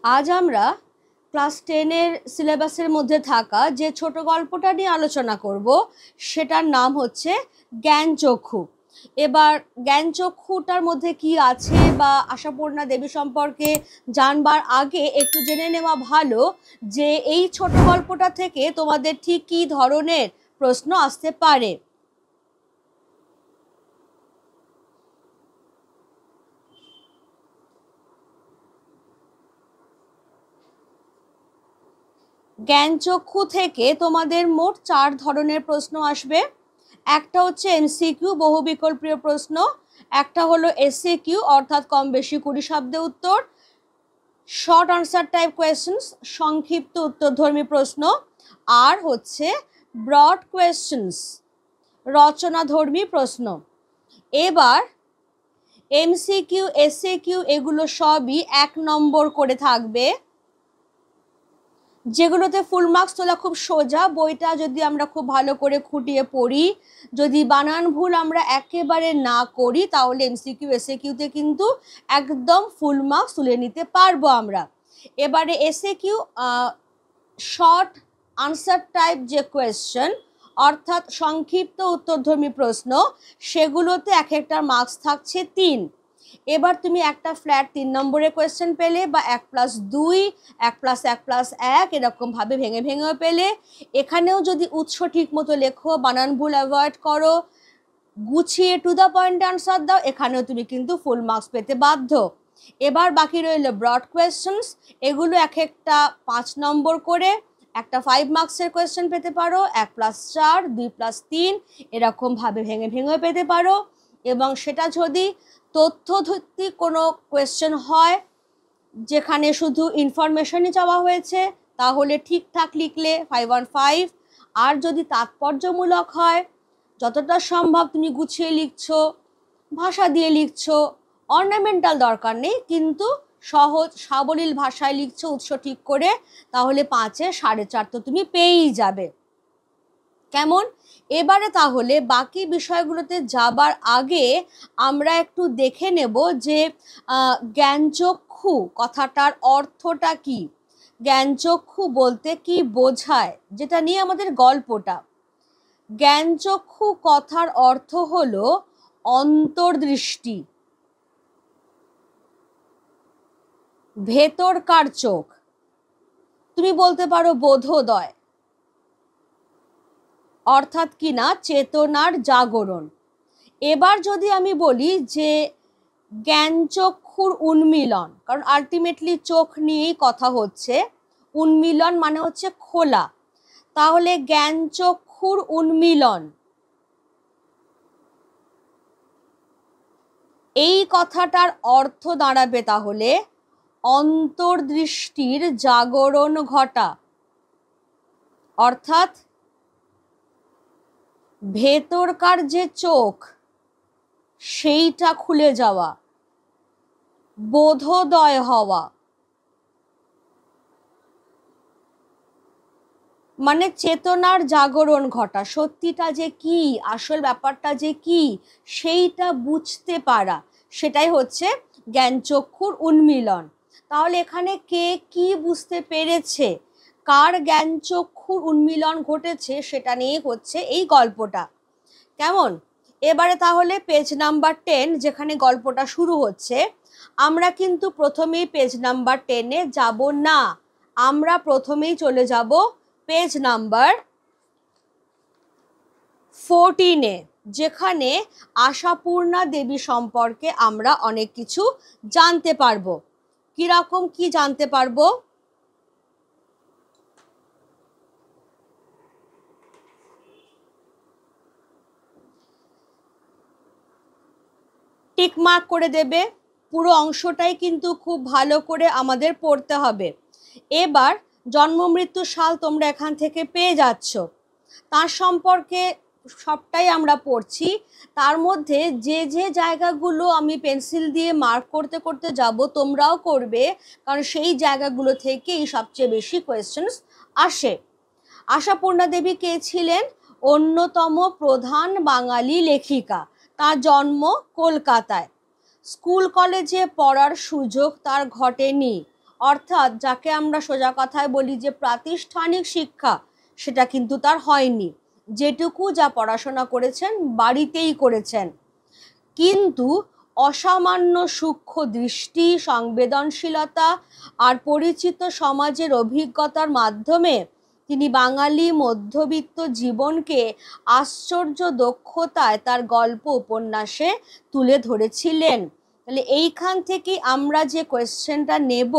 আজ আমরা ক্লাস 10-এর সিলেবাসের মধ্যে থাকা যে ছোট গল্পটা নিয়ে আলোচনা করব সেটার নাম হচ্ছে জ্ঞানচক্ষু। এবার জ্ঞানচক্ষুটার মধ্যে কি আছে বা আশাপূর্ণা দেবী সম্পর্কে জানবার আগে একটু জেনে নেওয়া ভালো যে এই ছোট গল্পটা থেকে তোমাদের ঠিক কী ধরনের প্রশ্ন আসতে পারে। জ্ঞানচক্ষু থেকে তোমাদের মোট 4 ধরনের প্রশ্ন আসবে। একটা হচ্ছে এমসিকিউ বহুবিকল্পীয় প্রশ্ন, একটা হলো এসএকিউ অর্থাৎ কম বেশি 20 শব্দে উত্তর, শর্ট আনসার টাইপ কোয়েশ্চেন্স সংক্ষিপ্ত উত্তরধর্মী প্রশ্ন, আর হচ্ছে ব্রড কোয়েশ্চেন্স রচনাধর্মী প্রশ্ন। এবার এমসিকিউ এসএকিউ এগুলো সবই 1 নম্বর করে থাকবে, যেগুলোতে ফুল মার্কস তোলা খুব সোজা। বইটা যদি আমরা খুব ভালো করে খুঁটিয়ে পড়ি, যদি বানান ভুল আমরা একেবারে না করি, তাহলে এমসিকিউ এসএকিউতে কিন্তু একদম ফুল মার্কস তুলে নিতে পারবো আমরা। এবারে এসএকিউ শর্ট আনসার টাইপ যে কোয়েশ্চেন অর্থাৎ সংক্ষিপ্ত উত্তরধর্মী প্রশ্ন, সেগুলোতে এক একটার মার্কস থাকছে 3। এবার তুমি একটা ফ্ল্যাট 3 নম্বরের কোয়েশ্চেন পেলে, বা 1+2 1+1+1 এরকমভাবে ভেঙে ভেঙেও পেলে। এখানেও যদি উৎস ঠিক মতো লেখো, বানান ভুল অ্যাভয়েড করো, গুছিয়ে টু দ্য পয়েন্ট আনসার দাও, এখানেও তুমি কিন্তু ফুল মার্কস পেতে বাধ্য। এবার বাকি রইল ব্রড কোয়েশ্চেন্স, এগুলো এক একটা 5 নম্বর করে, একটা 5 মার্কসের কোয়েশ্চেন পেতে পারো, 1+4 2+3 এরকমভাবে ভেঙে ভেঙেও পেতে পারো। এবং সেটা যদি তথ্যভিত্তিক কোনো কোয়েশ্চেন হয়, যেখানে শুধু ইনফরমেশনই চাওয়া হয়েছে, তাহলে ঠিকঠাক লিখলে 515। আর যদি তাৎপর্যমূলক হয়, যতটা সম্ভব তুমি গুছিয়ে লিখছো, ভাষা দিয়ে লিখছো, অর্নামেন্টাল দরকার নেই, কিন্তু সহজ সাবলীল ভাষায় লিখছো উৎস ঠিক করে, তাহলে 5-এ 4.5 তো তুমি পেয়েই যাবে। কেমন? এবারে তাহলে বাকি বিষয়গুলোতে যাবার আগে আমরা একটু দেখে নেব যে জ্ঞানচক্ষু কথাটার অর্থটা কি, জ্ঞানচক্ষু বলতে কি বোঝায়, যেটা নিয়ে আমাদের গল্পটা। জ্ঞানচক্ষু কথার অর্থ হলো অন্তর্দৃষ্টি, ভেতরকার চোখ। তুমি বলতে পারো বোধোদয়, অর্থাৎ কিনা চেতনার জাগরণ। এবার যদি আমি বলি যে জ্ঞানচক্ষুর উন্মিলন, কারণ আলটিমেটলি চোখ নিয়েই কথা হচ্ছে, উন্মিলন মানে হচ্ছে খোলা, তাহলে জ্ঞানচক্ষুর উন্মিলন এই কথাটার অর্থ দাঁড়াবে তাহলে অন্তর্দৃষ্টির জাগরণ ঘটা, অর্থাৎ ভেতরকার যে চোখ সেইটা খুলে যাওয়া, বোধোদয় হওয়া, মানে চেতনার জাগরণ ঘটা, সত্যিটা যে কি, আসল ব্যাপারটা যে কি সেইটা বুঝতে পারা, সেটাই হচ্ছে জ্ঞানচক্ষুর উন্মিলন। তাহলে এখানে কে কি বুঝতে পেরেছে, কার জ্ঞানচক্ষুর উন্মিলন ঘটেছে, সেটা নিয়ে হচ্ছে এই গল্পটা। কেমন? এবারে তাহলে পেজ নাম্বার 10 যেখানে গল্পটা শুরু হচ্ছে, আমরা কিন্তু প্রথমেই পেজ নাম্বার 10-এ যাব না, আমরা প্রথমেই চলে যাব পেজ নাম্বার 14-এ, যেখানে আশাপূর্ণা দেবী সম্পর্কে আমরা অনেক কিছু জানতে পারবো। কিরকম কি জানতে পারবো? টিক মার্ক করে দেবে, পুরো অংশটাই কিন্তু খুব ভালো করে আমাদের পড়তে হবে। এবার জন্ম মৃত্যু সাল তোমরা এখান থেকে পেয়ে যাচ্ছ, তার সম্পর্কে সবটাই আমরা পড়ছি। তার মধ্যে যে যে জায়গাগুলো আমি পেন্সিল দিয়ে মার্ক করতে করতে যাব, তোমরাও করবে, কারণ সেই জায়গাগুলো থেকেই সবচেয়ে বেশি কোয়েশ্চেন্স আসে। আশাপূর্ণা দেবী কে ছিলেন? অন্যতম প্রধান বাঙালি লেখিকা। তার জন্ম কলকাতায়, স্কুল কলেজে পড়ার সুযোগ তার ঘটেনি, অর্থাৎ যাকে আমরা সোজা কথায় বলি যে প্রাতিষ্ঠানিক শিক্ষা, সেটা কিন্তু তার হয়নি। যেটুকু যা পড়াশোনা করেছেন বাড়িতেই করেছেন, কিন্তু অসামান্য সূক্ষ্ম দৃষ্টি, সংবেদনশীলতা আর পরিচিত সমাজের অভিজ্ঞতার মাধ্যমে তিনি বাঙালি মধ্যবিত্ত জীবনকে আশ্চর্য দক্ষতায় তার গল্প উপন্যাসে তুলে ধরেছিলেন। তাহলে এইখান থেকে আমরা যে কোয়েশ্চেনটা নেব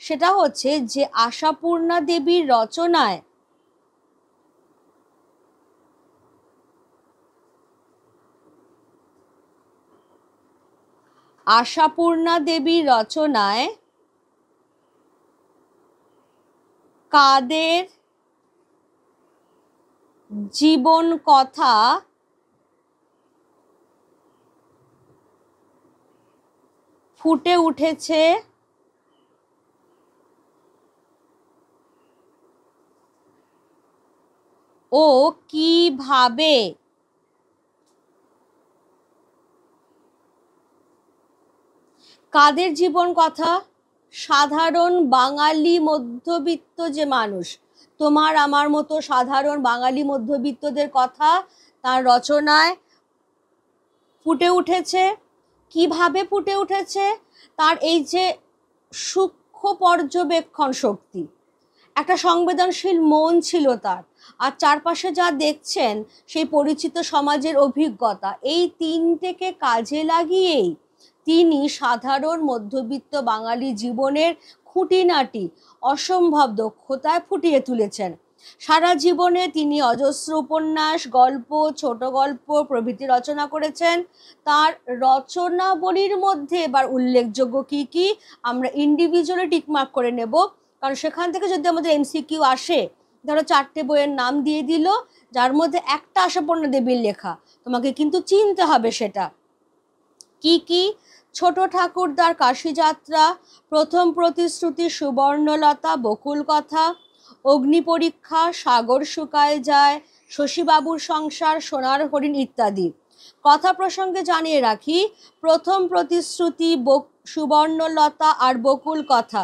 সেটা হচ্ছে যে আশাপূর্ণা দেবীর রচনায় আশাপূর্ণা দেবীর রচনায় কাদের জীবন কথা ফুটে উঠেছে ও কিভাবে কাদের জীবন কথা? সাধারণ বাঙালি মধ্যবিত্ত যে মানুষ, তোমার আমার মতো সাধারণ বাঙালি মধ্যবিত্তদের কথা তার রচনায় ফুটে উঠেছে। কিভাবে ফুটে উঠেছে? তার এই যে সূক্ষ্ম পর্যবেক্ষণ শক্তি, একটা সংবেদনশীল মন ছিল তার, আর চারপাশে যা দেখছেন সেই পরিচিত সমাজের অভিজ্ঞতা, এই তিনটেকে কাজে লাগিয়েই তিনি সাধারণ মধ্যবিত্ত বাঙালি জীবনের খুঁটিনাটি অসম্ভব দক্ষতায় ফুটিয়ে তুলেছেন। সারা জীবনে তিনি অজস্র উপন্যাস, গল্প, ছোট গল্প প্রভৃতি রচনা করেছেন। তার রচনাবলীর মধ্যে এবার উল্লেখযোগ্য কি কি আমরা ইন্ডিভিজুয়ালি টিকমার্ক করে নেব, কারণ সেখান থেকে যদি আমাদের এমসিকিউ আসে, ধরো 4টে বইয়ের নাম দিয়ে দিল, যার মধ্যে একটা আশাপূর্ণা দেবীর লেখা, তোমাকে কিন্তু চিনতে হবে সেটা কি কি। ছোট ঠাকুরদার কাশীযাত্রা, প্রথম প্রতিশ্রুতি, সুবর্ণলতা, বকুল কথা, অগ্নি পরীক্ষা, সাগর শুকায় যায়, শশীবাবুর সংসার, সোনার হরিণ ইত্যাদি। কথা প্রসঙ্গে জানিয়ে রাখি, প্রথম প্রতিশ্রুতি, সুবর্ণলতা আর বকুল কথা,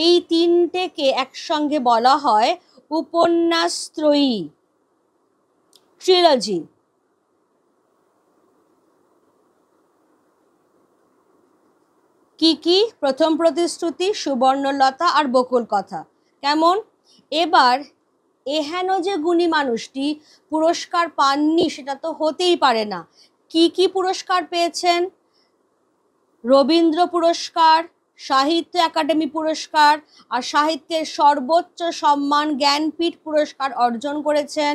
এই তিনটেকে একসঙ্গে বলা হয় উপন্যাসত্রয়ী, ট্রিলজি। কি কি? প্রথম প্রতিশ্রুতি, সুবর্ণলতা আর বকুল কথা। কেমন? এবার এহেন যে গুণী মানুষটি পুরস্কার পাননি সেটা তো হতেই পারে না। কি কি পুরস্কার পেয়েছেন? রবীন্দ্র পুরস্কার, সাহিত্য একাডেমি পুরস্কার আর সাহিত্যের সর্বোচ্চ সম্মান জ্ঞানপীঠ পুরস্কার অর্জন করেছেন,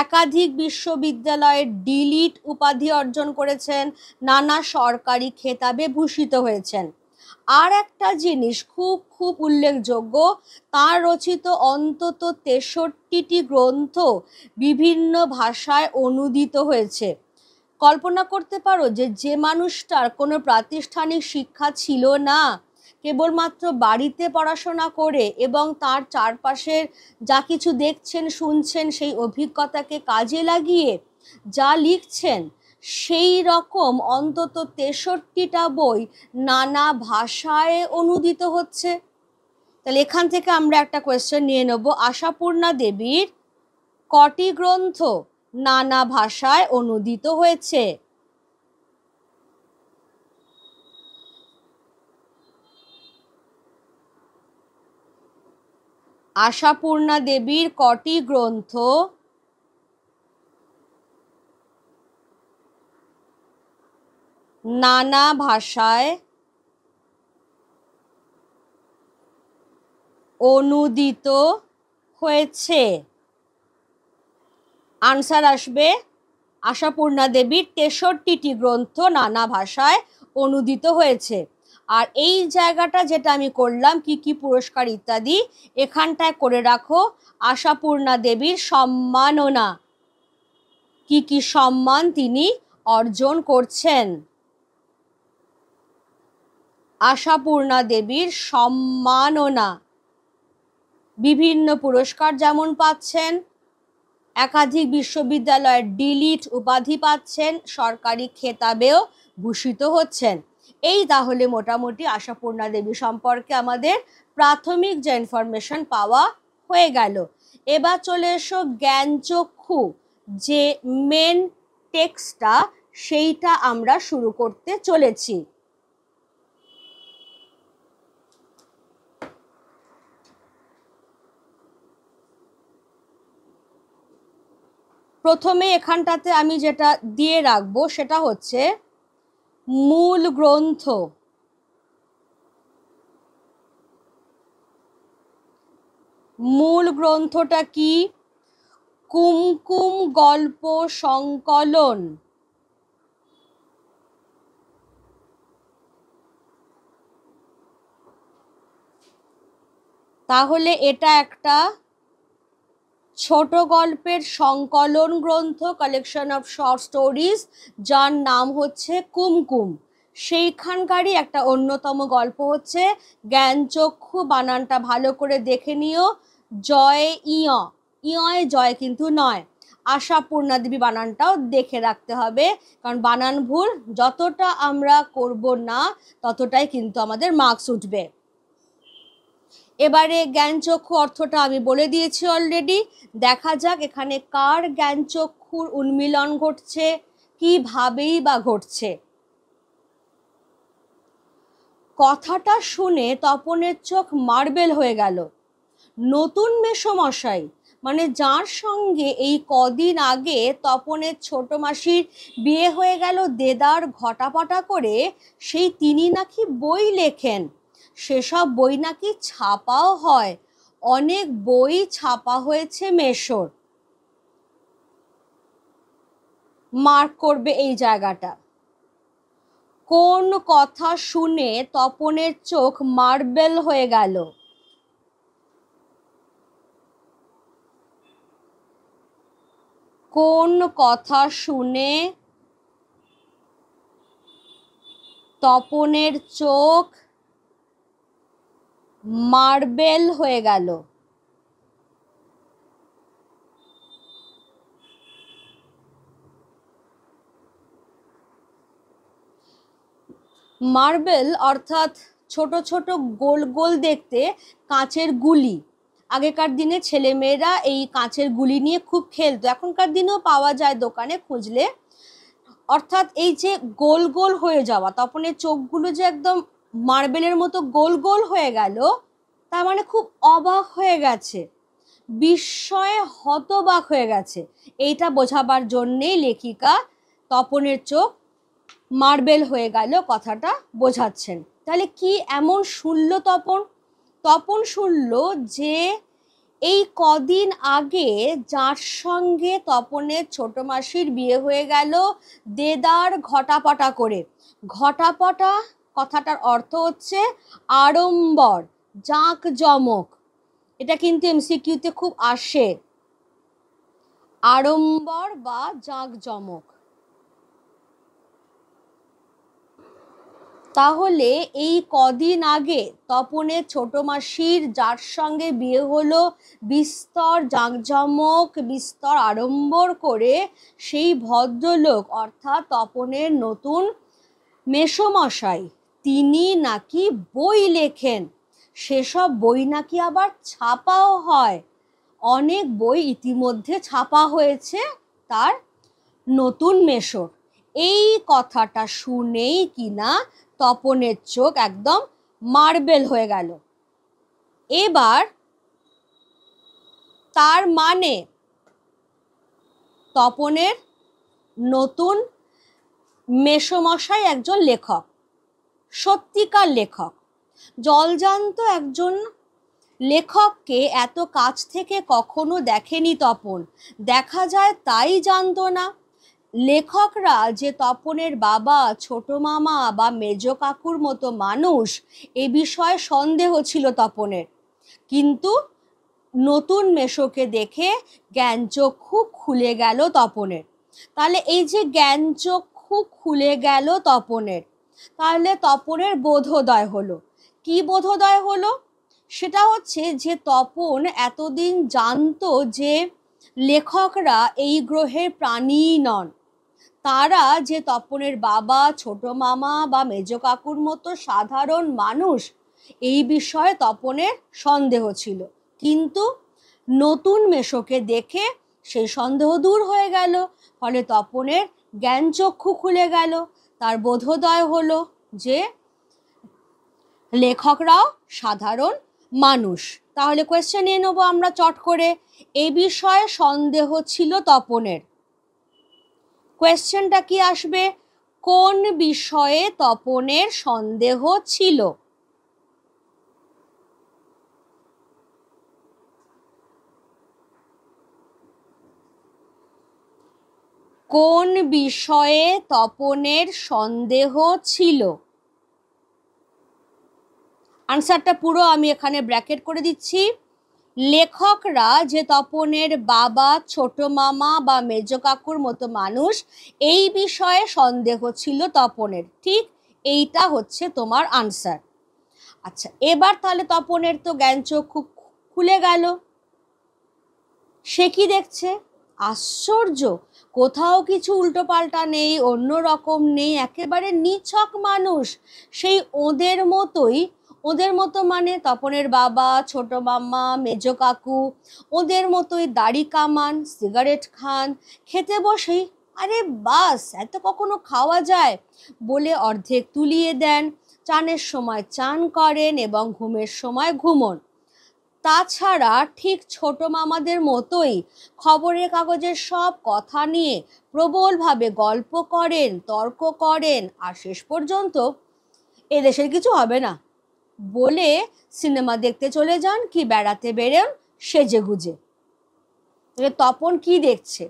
একাধিক বিশ্ববিদ্যালয়ের ডিলিট উপাধি অর্জন করেছেন, নানা সরকারি খেতাবে ভূষিত হয়েছেন। আর একটা জিনিস খুব খুব উল্লেখযোগ্য, তার রচিত অন্তত 63টি গ্রন্থ বিভিন্ন ভাষায় অনুদিত হয়েছে। কল্পনা করতে পারো যে যে মানুষটার কোনো প্রাতিষ্ঠানিক শিক্ষা ছিল না, কেবলমাত্র বাড়িতে পড়াশোনা করে এবং তার চারপাশের যা কিছু দেখছেন শুনছেন সেই অভিজ্ঞতাকে কাজে লাগিয়ে যা লিখছেন, সেই রকম অন্তত 63টা বই নানা ভাষায় অনুদিত হচ্ছে। তাহলে এখান থেকে আমরা একটা কোয়েশ্চেন নিয়ে নেব, আশাপূর্ণা দেবীর কটি গ্রন্থ নানা ভাষায় অনুদিত হয়েছে? আশাপূর্ণা দেবীর কটি গ্রন্থ নানা ভাষায় অনুদিত হয়েছে? আনসার আসবে আশাপূর্ণা দেবীর 63টি গ্রন্থ নানা ভাষায় অনুদিত হয়েছে। আর এই জায়গাটা যেটা আমি করলাম কি কি পুরস্কার ইত্যাদি, এখানটায় করে রাখো আশাপূর্ণা দেবীর সম্মাননা, কি কি সম্মান তিনি অর্জন করছেন। আশাপূর্ণা দেবীর সম্মাননা, বিভিন্ন পুরস্কার যেমন পাচ্ছেন, একাধিক বিশ্ববিদ্যালয়ের ডিলিট উপাধি পাচ্ছেন, সরকারি খেতাবেও ভূষিত হচ্ছেন। এই তাহলে মোটামুটি আশাপূর্ণা দেবী সম্পর্কে আমাদের প্রাথমিক যে ইনফরমেশন পাওয়া হয়ে গেল। এবার চলে এসো জ্ঞানচক্ষু যে মেন টেক্সটটা, সেইটা আমরা শুরু করতে চলেছি। প্রথমে এখানটাতে আমি যেটা দিয়ে রাখবো সেটা হচ্ছে মূল গ্রন্থ। মূল গ্রন্থটা কি? কুমকুম গল্প সংকলন। তাহলে এটা একটা ছোট গল্পের সংকলন গ্রন্থ, কালেকশন অফ শর্ট স্টোরিজ, যার নাম হচ্ছে কুমকুম। সেইখানকারই একটা অন্যতম গল্প হচ্ছে জ্ঞানচক্ষু। বানানটা ভালো করে দেখে নিও, জয় ইয়, ইয় জয় কিন্তু নয়। আশাপূর্ণা দেবী বানানটাও দেখে রাখতে হবে, কারণ বানান ভুল যতটা আমরা করব না ততটাই কিন্তু আমাদের মার্কস উঠবে। এবারে জ্ঞানচক্ষু অর্থটা আমি বলে দিয়েছি অলরেডি। দেখা যাক এখানে কার জ্ঞানচক্ষুর উন্মিলন ঘটছে, কিভাবেই বা ঘটছে। কথাটা শুনে তপনের চোখ মার্বেল হয়ে গেল। নতুন মেসোমশাই, মানে যার সঙ্গে এই কদিন আগে তপনের ছোট মাসির বিয়ে হয়ে গেল দেদার ঘটাপটা করে, সেই তিনি নাকি বই লেখেন, সেসব বই নাকি ছাপাও হয়। অনেক বই ছাপা হয়েছে মেসোর। মার্ক করবে এই জায়গাটা। কোন কথা শুনে তপনের চোখ মার্বেল হয়ে গেল? কোন কথা শুনে তপনের চোখ মার্বেল হয়ে গেল? মার্বেল অর্থাৎ ছোট ছোট গোল গোল দেখতে কাঁচের গুলি। আগেকার দিনে ছেলেমেয়েরা এই কাঁচের গুলি নিয়ে খুব খেলতো, এখনকার দিনেও পাওয়া যায় দোকানে খুঁজলে। অর্থাৎ এই যে গোল গোল হয়ে যাওয়া, তপনের চোখগুলো যে একদম মার্বেলের মতো গোল গোল হয়ে গেল, তার মানে খুব অবাক হয়ে গেছে, বিস্ময়ে হতবাক হয়ে গেছে। এইটা বোঝাবার জন্যেই লেখিকা তপনের চোখ মার্বেল হয়ে গেল কথাটা বোঝাচ্ছেন। তাহলে কি এমন শুনল তপন? তপন শুনল যে এই কদিন আগে যার সঙ্গে তপনের ছোট মাসির বিয়ে হয়ে গেল দেদার ঘটাপটা করে। ঘটাপটা কথাটার অর্থ হচ্ছে আড়ম্বর, জাঁকজমক। এটা কিন্তু এমসিকিউতে খুব আসে, আড়ম্বর বা জাঁকজমক। তাহলে এই কদিন আগে তপনের ছোট মাসির যার সঙ্গে বিয়ে হলো বিস্তর জাঁকজমক, বিস্তর আড়ম্বর করে, সেই ভদ্রলোক অর্থাৎ তপনের নতুন মেসোমশাই, তিনি নাকি বই লেখেন, সেসব বই নাকি আবার ছাপাও হয়। অনেক বই ইতিমধ্যে ছাপা হয়েছে তার নতুন মেসোর। এই কথাটা শুনেই কিনা তপনের চোখ একদম মার্বেল হয়ে গেল। এবার তার মানে তপনের নতুন মেসোমশাই একজন লেখক, সত্যিকার লেখক। জলজান্ত একজন লেখককে এত কাছ থেকে কখনো দেখেনি তপন, দেখা যায় তাই জানতো না। লেখকরা যে তপনের বাবা, ছোট মামা বা মেজ কাকুর মতো মানুষ, এ বিষয়ে সন্দেহ ছিল তপনের। কিন্তু নতুন মেসোকে দেখে জ্ঞানচক্ষু খুলে গেল তপনের। তাহলে এই যে জ্ঞানচক্ষু খুলে গেল তপনের, তাহলে তপনের বোধোদয় হলো। কি বোধোদয় হলো? সেটা হচ্ছে যে তপন এতদিন জানতো যে লেখকরা এই গ্রহের প্রাণীই নন, তারা যে তপনের বাবা, ছোট মামা বা মেজ কাকুর মতো সাধারণ মানুষ, এই বিষয়ে তপনের সন্দেহ ছিল। কিন্তু নতুন মেশোকে দেখে সেই সন্দেহ দূর হয়ে গেল। ফলে তপনের জ্ঞানচক্ষু খুলে গেল। তার বোধোদয় হলো যে লেখকরাও সাধারণ মানুষ। তাহলে কোয়েশ্চেন নিয়ে নেবো আমরা চট করে। এই বিষয়ে সন্দেহ ছিল তপনের। কোয়েশ্চেনটা কি আসবে? কোন বিষয়ে তপনের সন্দেহ ছিল? কোন বিষয়ে তপনের সন্দেহ ছিল? আনসারটা পুরো আমি এখানে ব্র্যাকেট করে দিচ্ছি। লেখকরা যে তপনের বাবা, ছোট মামা বা মেজ কাকুর মতো মানুষ, এই বিষয়ে সন্দেহ ছিল তপনের। ঠিক এইটা হচ্ছে তোমার আনসার। আচ্ছা, এবার তাহলে তপনের তো জ্ঞানচক্ষু খুলে গেল। সে কি দেখছে? আশ্চর্য, কোথাও কিছু উল্টোপাল্টা নেই, অন্য রকম নেই, একেবারে নিছক মানুষ, সেই ওদের মতো মানে তপনের বাবা, ছোট মামা, মেজ কাকু, ওদের মতোই দাড়ি কামান, সিগারেট খান, খেতে বসেই আরে বাস এত কখনো খাওয়া যায় বলে অর্ধেক তুলিয়ে দেন, চানের সময় চান করেন এবং ঘুমের সময় ঘুমন। তাছাড়া ঠিক ছোট মামাদের মতোই খবরের কাগজের সব কথা নিয়ে প্রবলভাবে গল্প করেন, তর্ক করেন, আর শেষ পর্যন্ত এদেশের কিছু হবে না বলে সিনেমা দেখতে চলে যান কি বেড়াতে বেরোন সেজে গুজে। তপন কি দেখছে?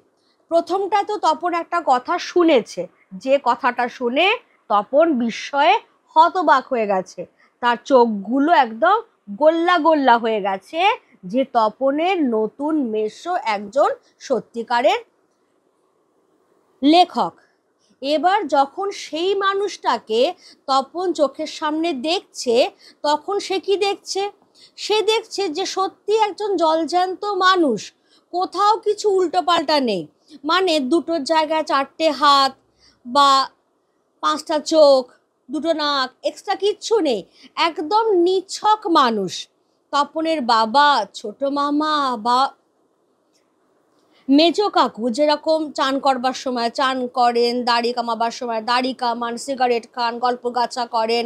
প্রথমটা তো তপন একটা কথা শুনেছে, যে কথাটা শুনে তপন বিস্ময়ে হতবাক হয়ে গেছে। তার চোখগুলো একদম গোল্লা গোল্লা হয়ে গেছে যে তপনের নতুন মেশো একজন সত্যিকারের লেখক। এবার যখন সেই মানুষটাকে তপন চোখের সামনে দেখছে, তখন সে কি দেখছে? সে দেখছে যে সত্যি একজন জলজ্যান্ত মানুষ, কোথাও কিছু উল্টোপাল্টা নেই। মানে দুটোর জায়গায় চারটে হাত বা পাঁচটা চোখ, দুটো নাক, এক্সট্রা কিচ্ছু নেই, একদম নিছক মানুষ। তপনের বাবা, ছোট মামা বা মেজো কাকু যেরকম চান করবার সময় চান করেন, দাড়ি কামাবার সময় দাড়ি কামান, সিগারেট খান, গল্প গাছা করেন,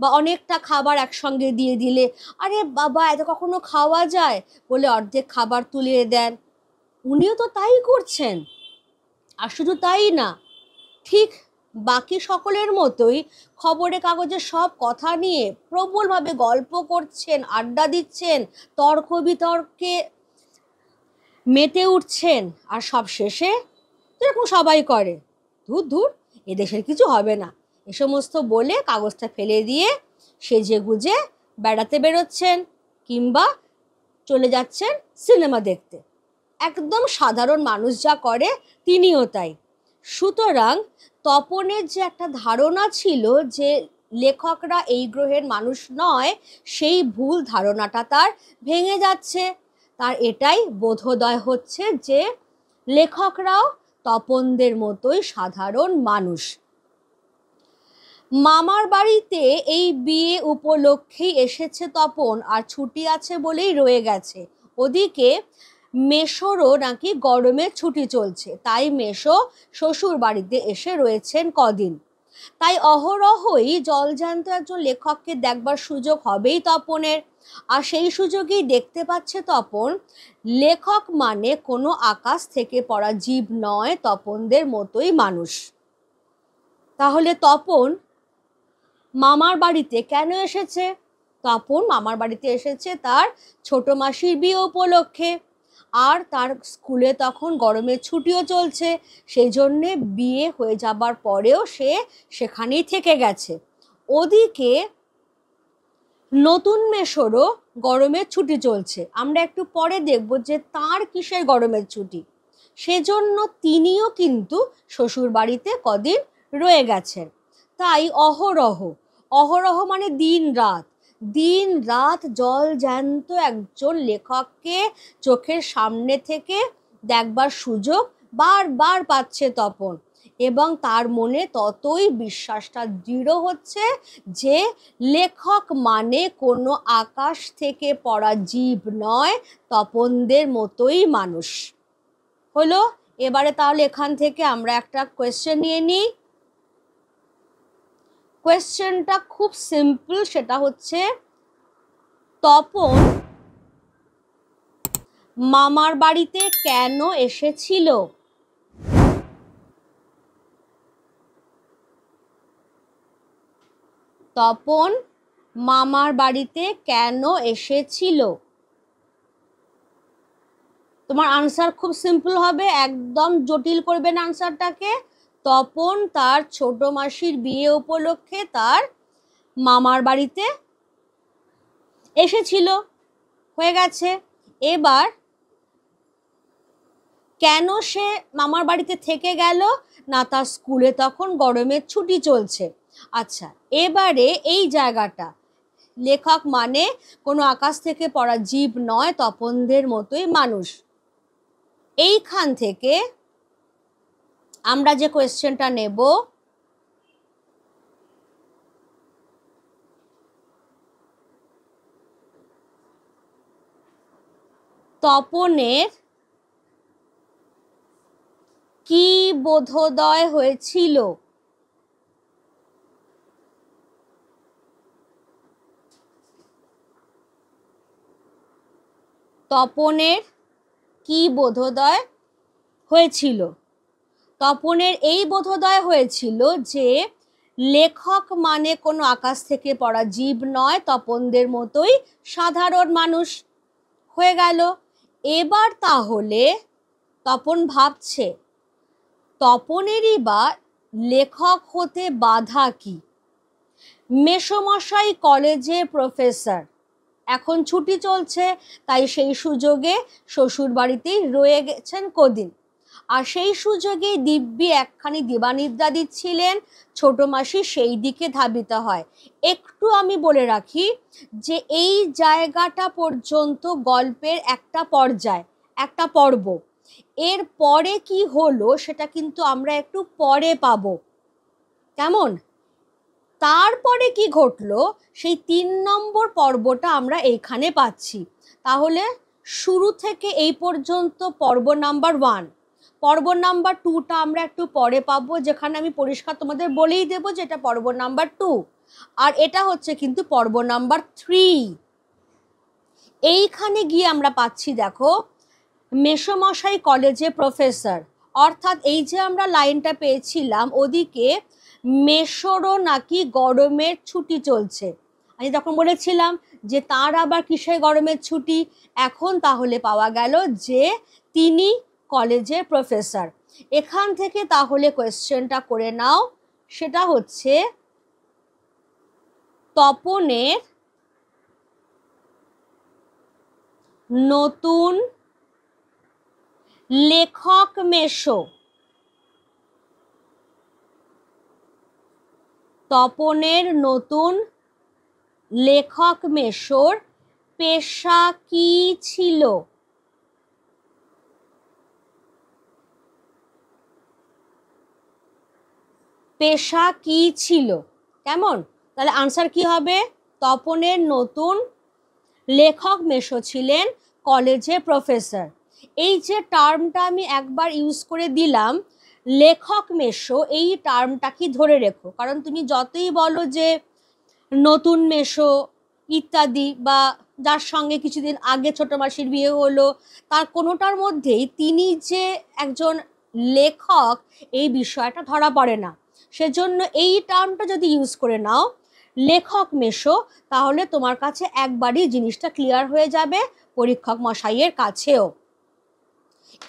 বা অনেকটা খাবার একসঙ্গে দিয়ে দিলে আরে বাবা এত কখনো খাওয়া যায় বলে অর্ধেক খাবার তুলিয়ে দেন, উনিও তো তাই করছেন। আর শুধু তাই না, ঠিক বাকি সকলের মতোই খবরের কাগজের সব কথা নিয়ে প্রবলভাবে গল্প করছেন, আড্ডা দিচ্ছেন, তর্ক বিতর্কে মেতে উঠছেন, আর সব শেষে যেরকম সবাই করে, ধুর ধুর এদেশের কিছু হবে না, এ সমস্ত বলে কাগজটা ফেলে দিয়ে সেজে গুজে বেড়াতে বেরোচ্ছেন কিংবা চলে যাচ্ছেন সিনেমা দেখতে। একদম সাধারণ মানুষ যা করে তিনিও তাই। সুতরাং তপনের যে একটা ধারণা ছিল যে লেখকরা এই গ্রহের মানুষ নয়, সেই ভুল ধারণাটা তার ভেঙে যাচ্ছে। তার এটাই বোধোদয় হচ্ছে যে লেখকরাও তপনদের মতোই সাধারণ মানুষ। মামার বাড়িতে এই বিয়ে উপলক্ষেই এসেছে তপন, আর ছুটি আছে বলেই রয়ে গেছে। ওদিকে মেশোরও নাকি গরমের ছুটি চলছে, তাই মেশো শ্বশুর বাড়িতে এসে রয়েছেন কদিন। তাই অহরহই জলজ্যান্ত একজন লেখককে দেখবার সুযোগ হবেই তপনের। আর সেই সুযোগেই দেখতে পাচ্ছে তপন লেখক মানে কোনো আকাশ থেকে পড়া জীব নয়, তপনদের মতোই মানুষ। তাহলে তপন মামার বাড়িতে কেন এসেছে? তপন মামার বাড়িতে এসেছে তার ছোট মাসির বিয়ে উপলক্ষে, আর তার স্কুলে তখন গরমের ছুটিও চলছে, সেই জন্যে বিয়ে হয়ে যাবার পরেও সে সেখানেই থেকে গেছে। ওদিকে নতুন মেশোরও গরমের ছুটি চলছে, আমরা একটু পরে দেখব যে তার কিসের গরমের ছুটি, সেজন্য তিনিও কিন্তু শ্বশুর বাড়িতে কদিন রয়ে গেছেন। তাই অহরহ, অহরহ মানে দিন রাত, দিন রাত জল জ্যান্ত একজন লেখককে চোখের সামনে থেকে দেখবার সুযোগ বারবার পাচ্ছে তপন। এবং তার মনে ততই বিশ্বাসটা দৃঢ় হচ্ছে যে লেখক মানে কোনো আকাশ থেকে পড়া জীব নয়, তপনদের মতোই মানুষ। হলো? এবারে তাহলে এখান থেকে আমরা একটা কোয়েশ্চেন নিয়ে নিই। কোয়েশ্চেনটা খুব সিম্পল, সেটা হচ্ছে তপন মামার বাড়িতে কেন এসেছিল? তপন মামার বাড়িতে কেন এসেছিল? তোমার আনসার খুব সিম্পল হবে, একদম জটিল করবে না আনসারটাকে। তপন তার ছোট মাসির বিয়ে উপলক্ষে তার মামার বাড়িতে এসেছিল। হয়ে গেছে। এবার কেন সে মামার বাড়িতে থেকে গেল? না, তার স্কুলে তখন গরমের ছুটি চলছে। আচ্ছা, এবারে এই জায়গাটা লেখক মানে কোনো আকাশ থেকে পড়া জীব নয়, তপনদের মতোই মানুষ, এইখান থেকে আমরা যে কোয়েশ্চেনটা নেব, তপনের কি বোধোদয় হয়েছিল? তপনের কি বোধোদয় হয়েছিল? তপনের এই বোধোদয় হয়েছিল যে লেখক মানে কোনো আকাশ থেকে পড়া জীব নয়, তপনদের মতোই সাধারণ মানুষ। হয়ে গেল। এবার তাহলে তপন ভাবছে তপনেরই বা লেখক হতে বাধা কি? মেসোমশাই কলেজে প্রফেসর, এখন ছুটি চলছে, তাই সেই সুযোগে শ্বশুর বাড়িতেই রয়ে গেছেন কদিন। আর সেই সুযোগে দিব্যি একখানি দিবানিদ্রা দিচ্ছিলেন, ছোট মাসি সেই দিকে ধাবিত হয়। একটু আমি বলে রাখি যে এই জায়গাটা পর্যন্ত গল্পের একটা পর্যায়, একটা পর্ব। এর পরে কি হলো সেটা কিন্তু আমরা একটু পরে পাবো, কেমন? তারপরে কি ঘটলো সেই 3 নম্বর পর্বটা আমরা এইখানে পাচ্ছি। তাহলে শুরু থেকে এই পর্যন্ত পর্ব নাম্বার 1। পর্ব নাম্বার 2টা আমরা একটু পরে পাবো, যেখানে আমি পরিষ্কার তোমাদের বলেই দেবো যে এটা পর্ব নাম্বার 2, আর এটা হচ্ছে কিন্তু পর্ব নাম্বার 3। এইখানে গিয়ে আমরা পাচ্ছি, দেখো, মেসোমশাই কলেজে প্রফেসর, অর্থাৎ এই যে আমরা লাইনটা পেয়েছিলাম ওদিকে মেসোরও নাকি গরমের ছুটি চলছে। আমি তখন বলেছিলাম যে তার আবার কিসের গরমের ছুটি, এখন তাহলে পাওয়া গেল যে তিনি কলেজের প্রফেসর। এখান থেকে তাহলে কোয়েশ্চেনটা করে নাও, সেটা হচ্ছে তপনের নতুন লেখক মেসো, তপনের নতুন লেখক মেসোর পেশা কি ছিল? পেশা কি ছিল? কেমন? তাহলে আনসার কি হবে? তপনের নতুন লেখক মেসো ছিলেন কলেজে প্রফেসর। এই যে টার্মটা আমি একবার ইউজ করে দিলাম, লেখক মেসো, এই টার্মটা কি ধরে রেখো, কারণ তুমি যতই বলো যে নতুন মেসো ইত্যাদি, বা যার সঙ্গে কিছুদিন আগে ছোট মাসির বিয়ে হলো, তার কোনোটার মধ্যেই তিনি যে একজন লেখক এই বিষয়টা ধরা পড়ে না। সেজন্য এই টার্মটা যদি ইউজ করে নাও, লেখক মেসো, তাহলে তোমার কাছে একবারই জিনিসটা ক্লিয়ার হয়ে যাবে, পরীক্ষক মশাইয়ের কাছেও।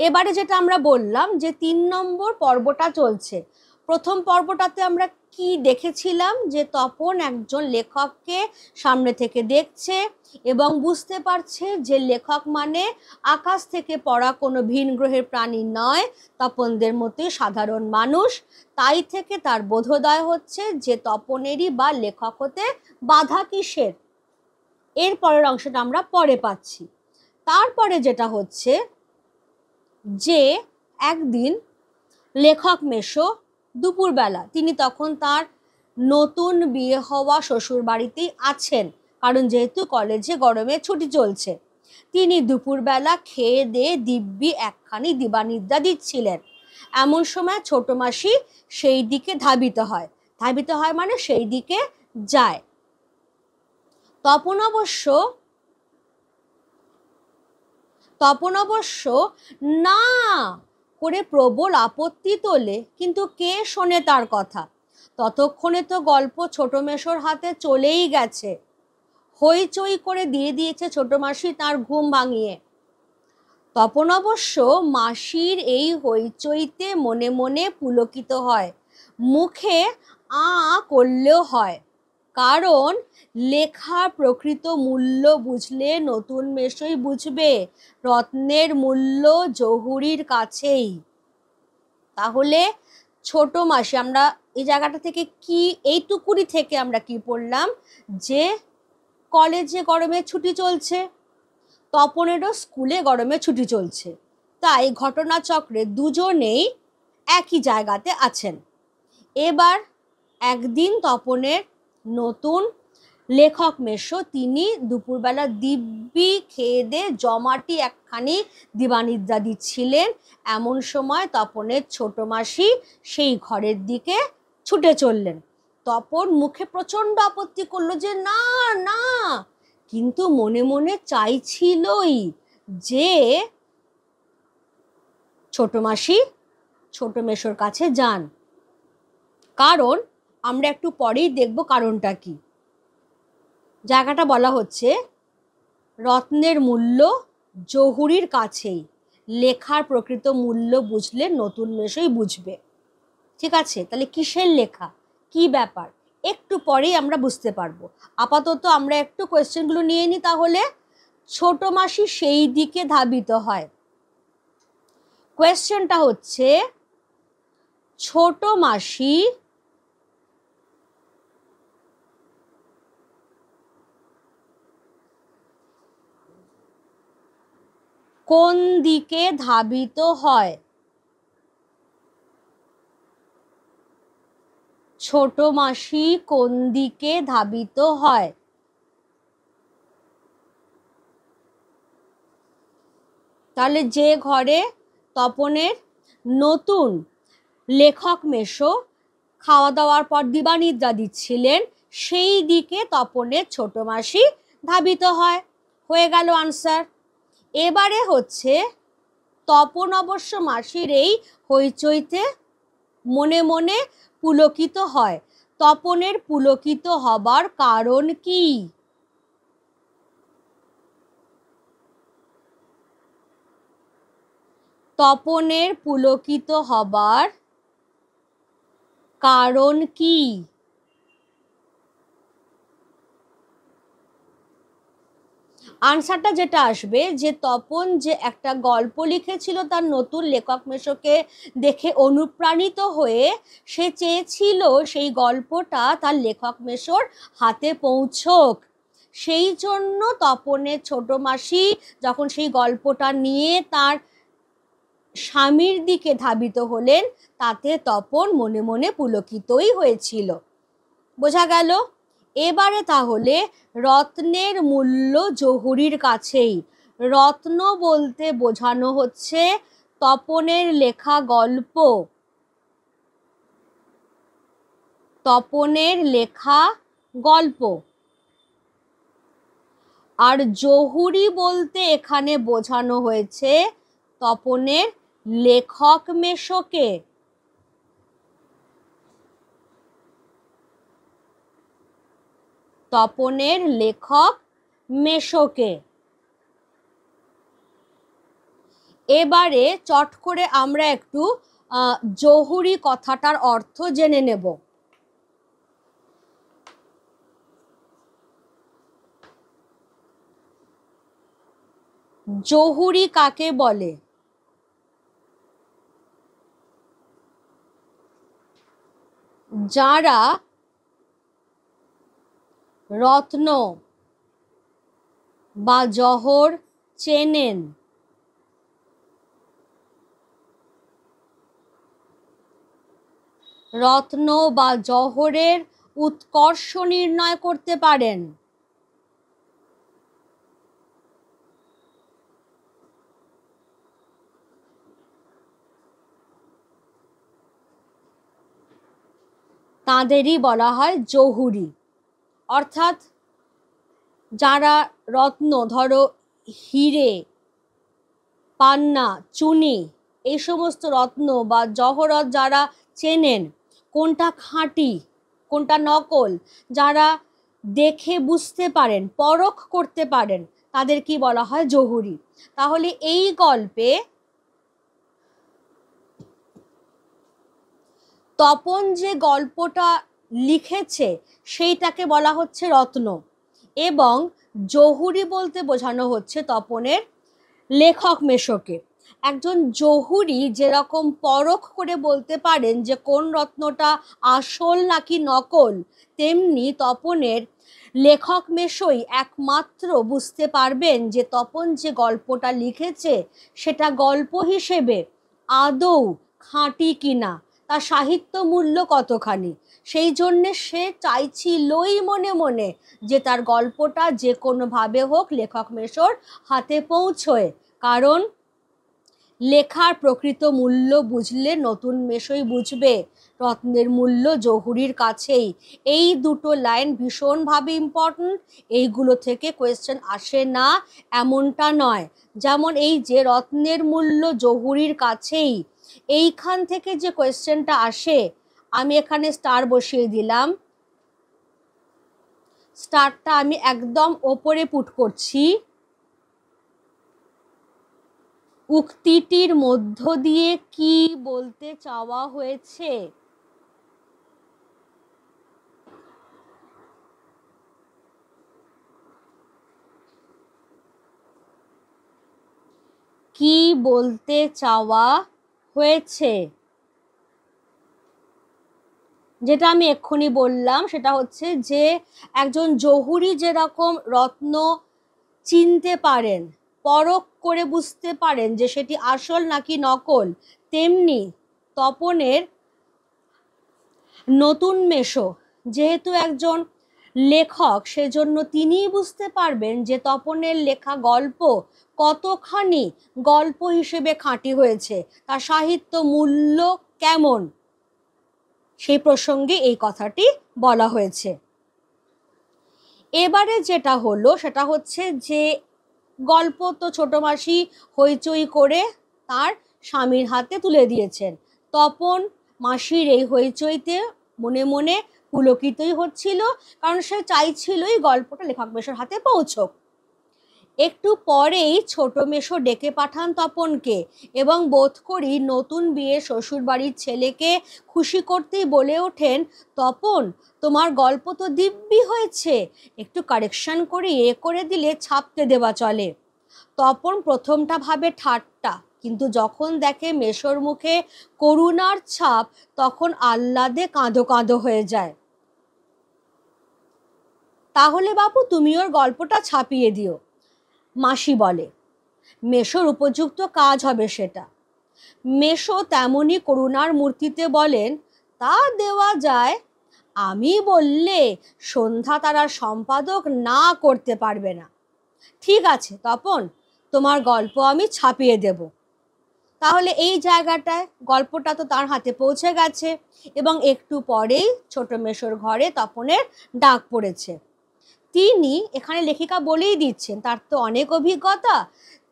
এবারে যেটা আমরা বললাম যে 3 নম্বর পর্বটা চলছে। প্রথম পর্বটাতে আমরা কি দেখেছিলাম, যে তপন একজন লেখককে সামনে থেকে দেখছে এবং বুঝতে পারছে যে লেখক মানে আকাশ থেকে পড়া কোনো ভিন গ্রহের প্রাণী নয়, তপনদের মতোই সাধারণ মানুষ। তাই থেকে তার বোধোদয় হচ্ছে যে তপনেরই বা লেখক হতে বাধা কিসের। এর পরের অংশটা আমরা পরে পাচ্ছি। তারপরে যেটা হচ্ছে যে একদিন লেখক মেসো দুপুরবেলা তিনি তখন তার নতুন বিয়ে হওয়া শ্বশুর বাড়িতেই আছেন, কারণ যেহেতু কলেজে গরমে ছুটি চলছে। তিনি দুপুরবেলা খেয়ে দিয়ে দিব্যি একখানি দিবানিদ্রা দিচ্ছিলেন। এমন সময় ছোট মাসি সেই দিকে ধাবিত হয়। ধাবিত হয় মানে সেই দিকে যায়। তপন অবশ্য না করে প্রবল আপত্তি তোলে, কিন্তু কে শোনে তার কথা? ততক্ষণে তো গল্প ছোট মেশোর হাতে চলেই গেছে। হইচই করে দিয়ে দিয়েছে ছোট মাসি তার ঘুম ভাঙিয়ে। তপন অবশ্য মাসির এই হইচইতে মনে মনে পুলকিত হয়, মুখে আ করলেও হয়। কারণ লেখার প্রকৃত মূল্য বুঝলে নতুন মেশোই বুঝবে রত্নের মূল্য জহুরির কাছেই। তাহলে ছোট মাসি, আমরা এই জায়গাটা থেকে কি, এইটুকুনি থেকে আমরা কি পড়লাম, যে কলেজে গরমে ছুটি চলছে, তপনেরও স্কুলে গরমে ছুটি চলছে, তাই ঘটনাচক্রে দুজনেই একই জায়গাতে আছেন। এবার একদিন তপনের নতুন লেখক মেশো তিনি দুপুরবেলা দিব্যি খেয়ে দিয়ে জমাটি একখানি দিবানিদ্রা দিচ্ছিলেন। এমন সময় তপনের ছোট মাসি সেই ঘরের দিকে ছুটে চললেন। তপন মুখে প্রচণ্ড আপত্তি করলো যে না না, কিন্তু মনে মনে চাইছিলই যে ছোট মাসি ছোট মেশোর কাছে যান। কারণ আমরা একটু পরেই দেখব কারণটা কি। জায়গাটা বলা হচ্ছে রত্নের মূল্য জহুরির কাছেই, লেখার প্রকৃত মূল্য বুঝলে নতুন মেশোই বুঝবে। ঠিক আছে, তাহলে কিসের লেখা, কি ব্যাপার, একটু পরেই আমরা বুঝতে পারবো। আপাতত আমরা একটু কোয়েশ্চেনগুলো নিয়ে নিই। তাহলে ছোট মাসি সেই দিকে ধাবিত হয়। কোয়েশ্চেনটা হচ্ছে ছোট মাসি কোন দিকে ধাবিত হয়? ছোট মাসি কোন দিকে ধাবিত হয়? তাহলে যে ঘরে তপনের নতুন লেখক মেশো খাওয়া দাওয়ার পর দিবানিদ্রা দিচ্ছিলেন, সেই দিকে তপনের ছোট মাসি ধাবিত হয়। হয়ে গেল আনসার। এবারে হচ্ছে তপন অবশ্য মাসির এই হইচইতে মনে মনে পুলকিত হয়। তপনের পুলকিত হবার কারণ কি? তপনের পুলকিত হবার কারণ কি? আনসারটা যেটা আসবে যে তপন যে একটা গল্প লিখেছিল তার নতুন লেখক মেশোকে দেখে অনুপ্রাণিত হয়ে সে চেয়েছিল সেই গল্পটা তার লেখক মেশোর হাতে পৌঁছোক। সেই জন্য তপনের ছোট মাসি যখন সেই গল্পটা নিয়ে তার স্বামীর দিকে ধাবিত হলেন, তাতে তপন মনে মনে পুলকিতই হয়েছিল। বোঝা গেল? এবারে তাহলে রত্নের মূল্য জহুরির কাছেই। রত্ন বলতে বোঝানো হচ্ছে তপনের লেখা গল্প। তপনের লেখা গল্প। আর জহুরি বলতে এখানে বোঝানো হয়েছে তপনের লেখক মেশোকে। তপনের লেখক মেশোকে। এবারে চট করে আমরা একটু জহুরি কথাটার অর্থ জেনে নেব। জহুরি কাকে বলে? যারা রত্ন বা জহর চেনেন, রত্ন বা জহরের উৎকর্ষ নির্ণয় করতে পারেন? তাঁদেরই বলা হয় জহুরি। অর্থাৎ যারা রত্ন, ধরো হিরে, পান্না, চুনি, এই সমস্ত রত্ন বা জহরত যারা চেনেন কোনটা খাঁটি কোনটা নকল, যারা দেখে বুঝতে পারেন, পরখ করতে পারেন, তাদের কি বলা হয় জহুরি। তাহলে এই গল্পে তপন যে গল্পটা লিখেছে সেইটাকে বলা হচ্ছে রত্ন, এবং জহুরি বলতে বোঝানো হচ্ছে তপনের লেখক মেশোকে। একজন জহুরি যেরকম পরখ করে বলতে পারেন যে কোন রত্নটা আসল নাকি নকল, তেমনি তপনের লেখক মেশোই একমাত্র বুঝতে পারবেন যে তপন যে গল্পটা লিখেছে সেটা গল্প হিসেবে আদৌ খাঁটি কিনা, তার সাহিত্য মূল্য কতখানি। সেই জন্যে সে চাইছিলই মনে মনে যে তার গল্পটা যে কোনোভাবে হোক লেখক মেশোর হাতে পৌঁছয়, কারণ লেখার প্রকৃত মূল্য বুঝলে নতুন মেশোই বুঝবে রত্নের মূল্য জহুরির কাছেই। এই দুটো লাইন ভীষণভাবে ইম্পর্টেন্ট, এইগুলো থেকে কোয়েশ্চেন আসে না এমনটা নয়। যেমন এই যে রত্নের মূল্য জহুরির কাছেই, এইখান থেকে যে কোয়েশ্চেনটা আসে, আমি এখানে স্টার বসিয়ে দিলাম, স্টারটা আমি একদম ওপরে পুট করছি। উক্তিটির মধ্য দিয়ে কি বলতে চাওয়া হয়েছে? কি বলতে চাওয়া হয়েছে? যেটা আমি এক্ষুনি বললাম সেটা হচ্ছে যে একজন জহুরি যেরকম রত্ন চিনতে পারেন, পরখ করে বুঝতে পারেন যে সেটি আসল নাকি নকল, তেমনি তপনের নতুন মেশো যেহেতু একজন লেখক, সেজন্য তিনিই বুঝতে পারবেন যে তপনের লেখা গল্প কতখানি গল্প হিসেবে খাঁটি হয়েছে, তার সাহিত্য মূল্য কেমন, সেই প্রসঙ্গে এই কথাটি বলা হয়েছে। এবারে যেটা হলো সেটা হচ্ছে যে গল্প তো ছোট মাসি হইচই করে তার স্বামীর হাতে তুলে দিয়েছেন। তপন মাসির এই হইচইতে মনে মনে পুলকিতই হচ্ছিল, কারণ সে চাইছিলই গল্পটা লেখক মেশোর হাতে পৌঁছক। একটু পরেই ছোট মেশো ডেকে পাঠান তপনকে এবং বোধ করি নতুন বিয়ে শ্বশুর বাড়ির ছেলেকে খুশি করতেই বলে ওঠেন, তপন তোমার গল্প তো দিব্যি হয়েছে, একটু কারেকশন করে করে দিলে ছাপতে দেওয়া চলে। তপন প্রথমটা ভাবে ঠাট্টা, কিন্তু যখন দেখে মেশোর মুখে করুণার ছাপ তখন আহ্লাদে কাঁদো কাঁদো হয়ে যায়। তাহলে বাবু তুমি ওর গল্পটা ছাপিয়ে দিও, মাসি বলে। মেশোর উপযুক্ত কাজ হবে সেটা। মেশো তেমনি করুণার মূর্তিতে বলেন, তা দেওয়া যায়, আমি বললে সন্ধ্যা তারার সম্পাদক না করতে পারবে না। ঠিক আছে তপন, তোমার গল্প আমি ছাপিয়ে দেব। তাহলে এই জায়গাটায় গল্পটা তো তার হাতে পৌঁছে গেছে, এবং একটু পরেই ছোট মেশোর ঘরে তপনের ডাক পড়েছে। তিনি এখানে লেখিকা বলেই দিচ্ছেন, তার তো অনেক অভিজ্ঞতা,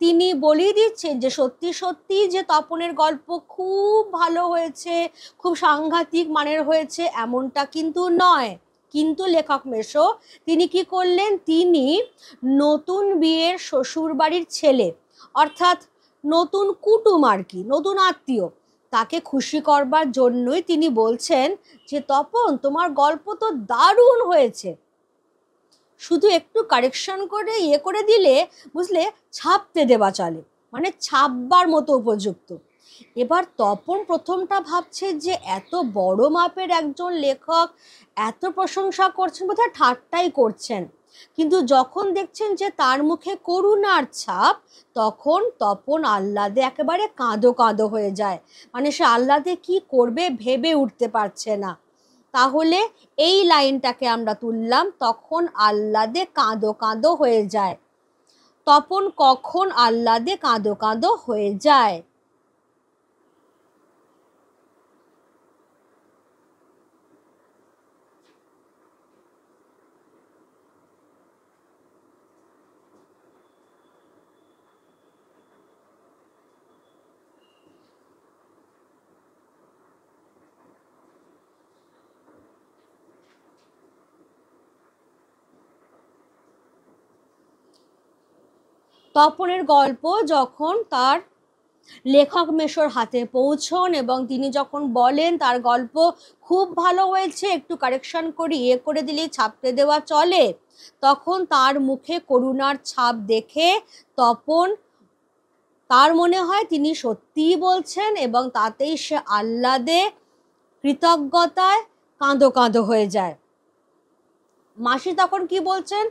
তিনি বলেই দিচ্ছেন যে সত্যি সত্যি যে তপনের গল্প খুব ভালো হয়েছে, খুব সাংঘাতিক মানের হয়েছে এমনটা কিন্তু নয়। কিন্তু লেখক মেশো তিনি কি করলেন, তিনি নতুন বিয়ের শ্বশুর বাড়ির ছেলে, অর্থাৎ নতুন কুটুম আর কি, নতুন আত্মীয়, তাকে খুশি করবার জন্যই তিনি বলছেন যে তপন তোমার গল্প তো দারুণ হয়েছে, শুধু একটু কারেকশন করে করে দিলে বুঝলে ছাপতে দেওয়া চলে, মানে ছাপবার মতো উপযুক্ত। এবার তপন প্রথমটা ভাবছে যে এত বড় মাপের একজন লেখক এত প্রশংসা করছেন, বোধহয় ঠাট্টাই করছেন। কিন্তু যখন দেখছেন যে তার মুখে করুণার ছাপ, তখন তপন আহ্লাদে একেবারে কাঁদো কাঁদো হয়ে যায়, মানে সে আহ্লাদে কি করবে ভেবে উঠতে পারছে না। তাহলে এই লাইনটাকে আমরা তুললাম, তখন আহ্লাদে কাঁদো কাঁদো হয়ে যায়। তপন কখন আহ্লাদে কাঁদো কাঁদো হয়ে যায়? তপনের গল্প যখন তার লেখক মেশোর হাতে পৌঁছন এবং তিনি যখন বলেন তার গল্প খুব ভালো হয়েছে, একটু কারেকশন করি, করে দিলেই ছাপতে দেওয়া চলে, তখন তার মুখে করুণার ছাপ দেখে তপন, তার মনে হয় তিনি সত্যিই বলছেন এবং তাতেই সে আহ্লাদে কৃতজ্ঞতায় কাঁদো কাঁদো হয়ে যায়। মাসি তখন কি বলছেন,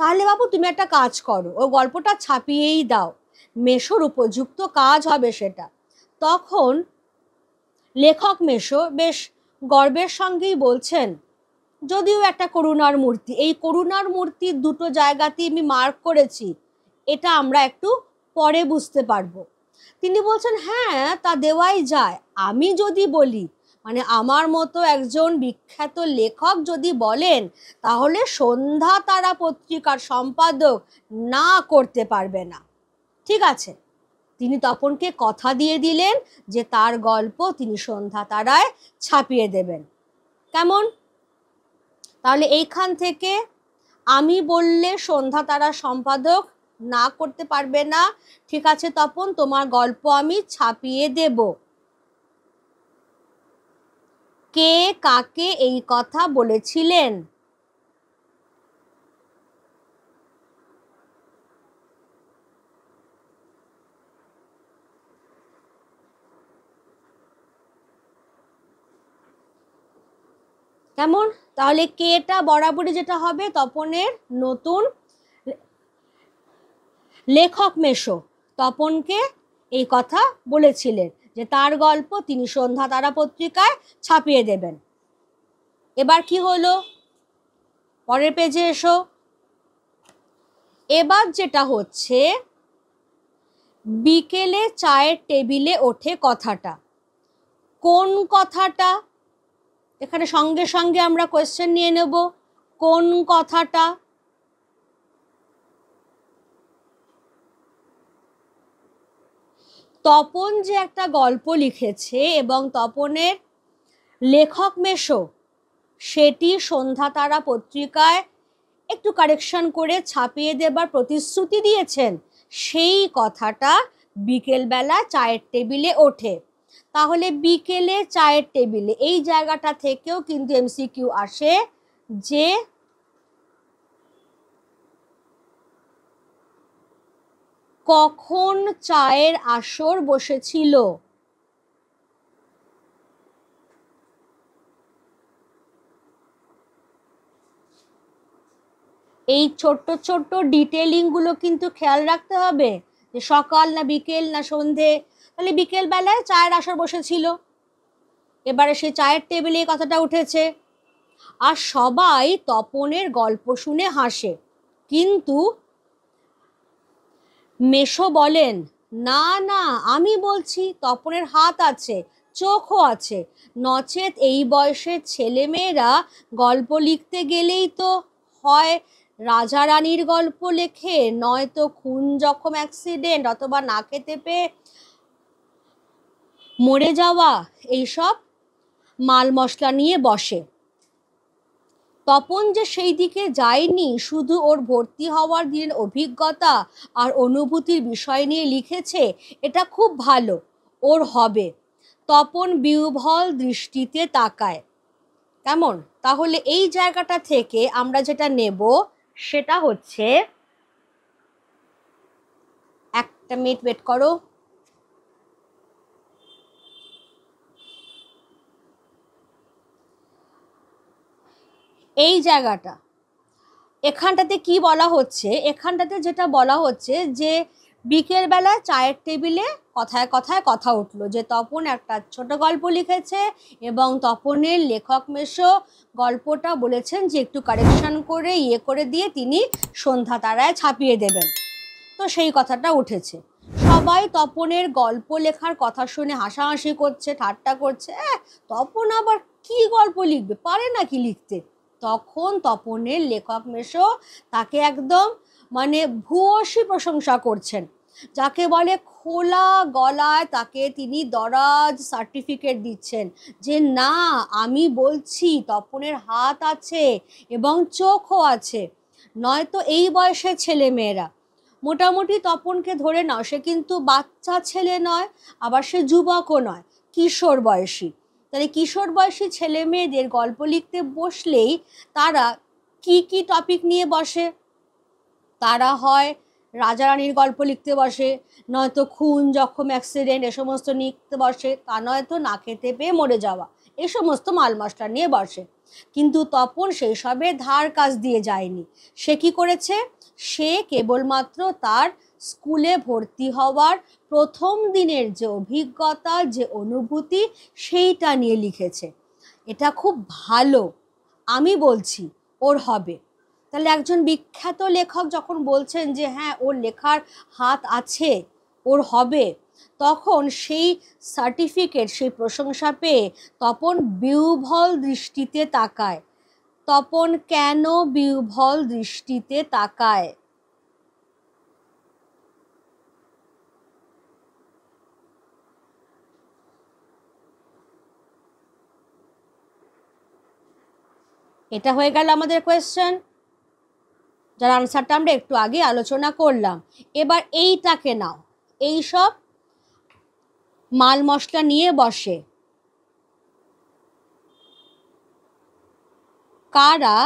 তাহলে বাবু তুমি একটা কাজ করো, ও গল্পটা ছাপিয়েই দাও, মেশোর উপযুক্ত কাজ হবে সেটা। তখন লেখক মেশো বেশ গর্বের সঙ্গেই বলছেন, যদিও একটা করুণার মূর্তি, এই করুণার মূর্তির দুটো জায়গাতেই আমি মার্ক করেছি, এটা আমরা একটু পরে বুঝতে পারবো। তিনি বলছেন হ্যাঁ তা দেওয়াই যায়, আমি যদি বলি, মানে আমার মতো একজন বিখ্যাত লেখক যদি বলেন, তাহলে সন্ধ্যা তারা পত্রিকার সম্পাদক না করতে পারবে না। ঠিক আছে, তিনি তপনকে কথা দিয়ে দিলেন যে তার গল্প তিনি সন্ধ্যা তারায় ছাপিয়ে দেবেন। কেমন? তাহলে এইখান থেকে আমি বললে সন্ধ্যা তারা সম্পাদক না করতে পারবে না, ঠিক আছে তপন, তোমার গল্প আমি ছাপিয়ে দেব। কে কাকে এই কথা বলেছিলেন? কেমন? তাহলে কেটা বরাবরই যেটা হবে তপনের নতুন লেখক মেশো তপনকে এই কথা বলেছিলেন যে তার গল্প তিনি সন্ধ্যা তারা পত্রিকায় ছাপিয়ে দেবেন। এবার কি হলো, পরের পেজে এসো। এবার যেটা হচ্ছে, বিকেলে চায়ের টেবিলে ওঠে কথাটা, কোন কথাটা? এখানে সঙ্গে সঙ্গে আমরা কোয়েশ্চেন নিয়ে নেব, কোন কথাটা? তপন যে একটা গল্প লিখেছে এবং তপনের লেখক মেশো সেটি সন্ধ্যা তারা পত্রিকায় একটু কারেকশন করে ছাপিয়ে দেবার প্রতিশ্রুতি দিয়েছেন, সেই কথাটা বিকেলবেলা চায়ের টেবিলে ওঠে। তাহলে বিকেলে চায়ের টেবিলে এই জায়গাটা থেকেও কিন্তু এমসিকিউ আসে যে কখন চায়ের আসর বসেছিল। এই ছোট্ট ছোট্ট ডিটেলিংগুলো কিন্তু খেয়াল রাখতে হবে, যে সকাল না বিকেল না সন্ধে, তাহলে বিকেল বেলায় চায়ের আসর বসেছিল, এবারে সেই চায়ের টেবিলে এই কথাটা উঠেছে, আর সবাই তপনের গল্প শুনে হাসে, কিন্তু মেশো বলেন না না আমি বলছি, তপনের হাত আছে, চোখও আছে, নচেত এই বয়সের ছেলেমেয়েরা গল্প লিখতে গেলেই তো হয় রাজা রানীর গল্প লেখে, নয়তো খুন জখম অ্যাক্সিডেন্ট অথবা না খেতে পেয়ে মরে যাওয়া, এইসব মাল মশলা নিয়ে বসে। তপন যে সেই দিকে যায়নি, শুধু ওর ভর্তি হওয়ার দিনের অভিজ্ঞতা আর অনুভূতির বিষয় নিয়ে লিখেছে, এটা খুব ভালো, ওর হবে। তপন বিহ্বল দৃষ্টিতে তাকায়। কেমন? তাহলে এই জায়গাটা থেকে আমরা যেটা নেব সেটা হচ্ছে, একটা মিনিট ওয়েট করো, এই জায়গাটা, এখানটাতে কি বলা হচ্ছে, এখানটাতে যেটা বলা হচ্ছে যে বিকেলবেলা চায়ের টেবিলে কথায় কথায় কথা উঠলো যে তপন একটা ছোট গল্প লিখেছে এবং তপনের লেখক মেশো গল্পটা বলেছেন যে একটু কারেকশন করে করে দিয়ে তিনি সন্ধ্যা তারায় ছাপিয়ে দেবেন। তো সেই কথাটা উঠেছে, সবাই তপনের গল্প লেখার কথা শুনে হাসাহাসি করছে, ঠাট্টা করছে, তপন আবার কি গল্প লিখবে, পারে নাকি লিখতে। তখন তপনের লেখক মেশো তাকে একদম মানে ভূয়সী প্রশংসা করছেন, যাকে বলে খোলা গলায় তাকে তিনি দরাজ সার্টিফিকেট দিচ্ছেন যে না, আমি বলছি তপনের হাত আছে এবং চোখও আছে, নয়তো এই বয়সের ছেলে মেয়েরা মোটামুটি তপনকে ধরে নাও, সে কিন্তু বাচ্চা ছেলে নয়, আবার সে যুবকও নয়, কিশোর বয়সী। তাহলে কিশোর বয়সী ছেলে মেয়েদের গল্প লিখতে বসলেই তারা কি কি টপিক নিয়ে বসে, তারা হয় রাজা রানীর গল্প লিখতে বসে, নয়তো খুন জখম অ্যাক্সিডেন্ট এ সমস্ত লিখতে বসে, তা নয়তো না খেতে পেয়ে মরে যাওয়া এই সমস্ত মাল মশলা নিয়ে বসে। কিন্তু তপন সেই সবে ধার কাজ দিয়ে যায়নি। সে কি করেছে, সে কেবলমাত্র তার স্কুলে ভর্তি হওয়ার প্রথম দিনের যে অভিজ্ঞতা, যে অনুভূতি, সেইটা নিয়ে লিখেছে। এটা খুব ভালো, আমি বলছি ওর হবে। তাহলে একজন বিখ্যাত লেখক যখন বলছেন যে হ্যাঁ ওর লেখার হাত আছে, ওর হবে, তখন সেই সার্টিফিকেট, সেই প্রশংসা পেয়ে তপন বিহ্বল দৃষ্টিতে তাকায়। তপন কেন বিহ্বল দৃষ্টিতে তাকায়? এটা হয়ে গেল আমাদের কোয়েশ্চেন, যার আনসারটা আমরা একটু আগে আলোচনা করলাম। এবার এইটাকে নাও, এই সব মাল মশলা নিয়ে বসে, কারা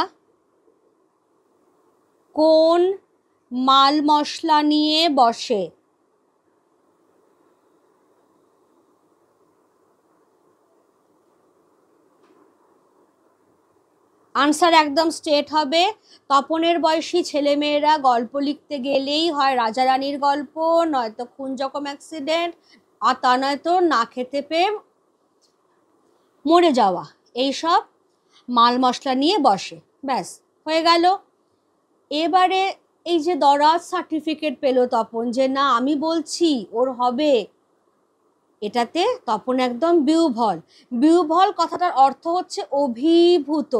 কোন মাল মশলা নিয়ে বসে? আনসার একদম স্ট্রেট হবে, তপনের বয়সী ছেলেমেয়েরা গল্প লিখতে গেলেই হয় রাজা রানীর গল্প, নয়তো খুন জখম অ্যাক্সিডেন্ট, আর তা নয়তো না খেতে পেয়ে মরে যাওয়া, এইসব মাল মশলা নিয়ে বসে। ব্যাস হয়ে গেল। এবারে এই যে দরাজ সার্টিফিকেট পেল তপন যে না আমি বলছি ওর হবে, এটাতে তপন একদম বিহ্বল। বিহ্বল কথাটার অর্থ হচ্ছে অভিভূত।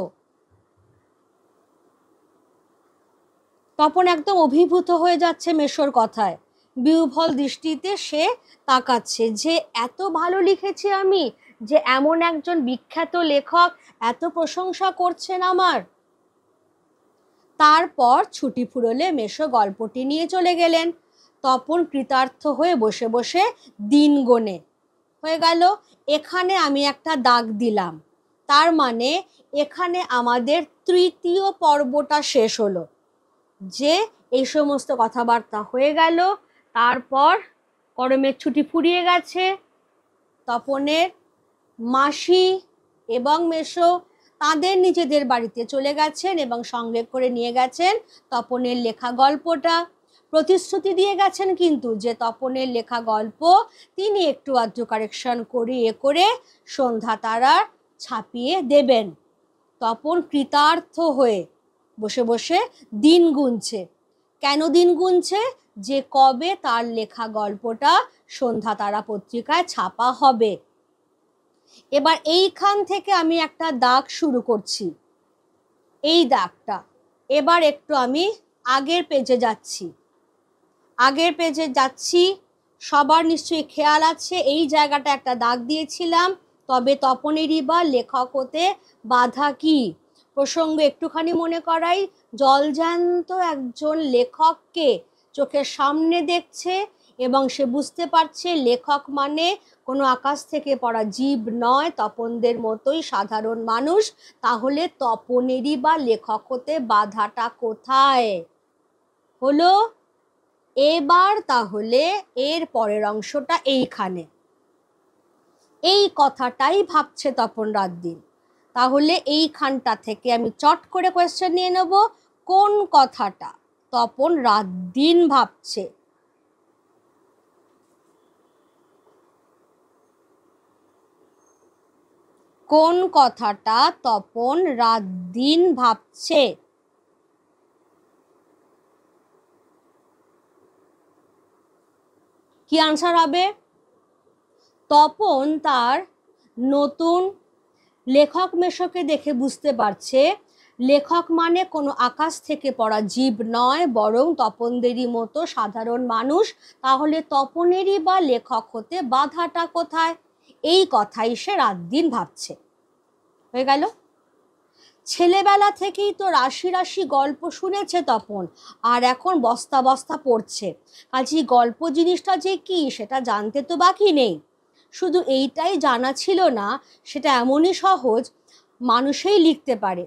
তপন একদম অভিভূত হয়ে যাচ্ছে মেশোর কথায়, বিহ্বল দৃষ্টিতে সে তাকাচ্ছে যে এত ভালো লিখেছি আমি, যে এমন একজন বিখ্যাত লেখক এত প্রশংসা করছেন আমার। তারপর ছুটি ফুরোলে মেশো গল্পটি নিয়ে চলে গেলেন। তপন কৃতার্থ হয়ে বসে বসে দিন গোনে। হয়ে গেল, এখানে আমি একটা দাগ দিলাম, তার মানে এখানে আমাদের তৃতীয় পর্বটা শেষ হলো। যে এই সমস্ত কথাবার্তা হয়ে গেল, তারপর গরমের ছুটি ফুরিয়ে গেছে, তপনের মাসি এবং মেশো তাদের নিজেদের বাড়িতে চলে গেছেন এবং সঙ্গে করে নিয়ে গেছেন তপনের লেখা গল্পটা। প্রতিশ্রুতি দিয়ে গেছেন কিন্তু যে তপনের লেখা গল্প তিনি একটু আধটু কারেকশন করে সন্ধ্যা তারা ছাপিয়ে দেবেন। তপন কৃতার্থ হয়ে বসে বসে দিন গুনছে। কেন দিন গুনছে? যে কবে তার লেখা গল্পটা সন্ধ্যা তারা পত্রিকায় ছাপা হবে। এবার এইখান থেকে আমি একটা দাগ শুরু করছি, এই দাগটা। এবার একটু আমি আগের পেজে যাচ্ছি, সবার নিশ্চয়ই খেয়াল আছে এই জায়গাটা একটা দাগ দিয়েছিলাম। তবে তপনেরই বা লেখক হতে বাধা কি? প্রসঙ্গ একটুখানি মনে করাই, জলজ্যান্ত একজন লেখককে চোখের সামনে দেখছে এবং সে বুঝতে পারছে লেখক মানে কোনো আকাশ থেকে পড়া জীব নয়, তপনদের মতোই সাধারণ মানুষ। তাহলে তপনেরই বা লেখক হতে বাধাটা কোথায়? হলো। এবার তাহলে এর পরের অংশটা এইখানে, এই কথাটাই ভাবছে তপন রাত দিন। তাহলে এইখানটা থেকে আমি চট করে কোয়েশ্চেন নিয়ে নেব, কোন কথাটা তপন রাত দিন ভাবছে? কোন কথাটা তপন রাত দিন ভাবছে? কি আনসার হবে? তপন তার নতুন লেখক মেশোকে দেখে বুঝতে পারছে লেখক মানে কোনো আকাশ থেকে পড়া জীব নয়, বরং তপনদেরই মতো সাধারণ মানুষ। তাহলে তপনেরই বা লেখক হতে বাধাটা কোথায়? এই কথাই সে রাত দিন ভাবছে। হয়ে গেল। ছেলেবেলা থেকেই তো রাশি রাশি গল্প শুনেছে তপন, আর এখন বস্তা বস্তা পড়ছে। কাজেই গল্প জিনিসটা যে কি সেটা জানতে তো বাকি নেই। শুধু এইটাই জানা ছিল না সেটা এমনই সহজ মানুষেই লিখতে পারে।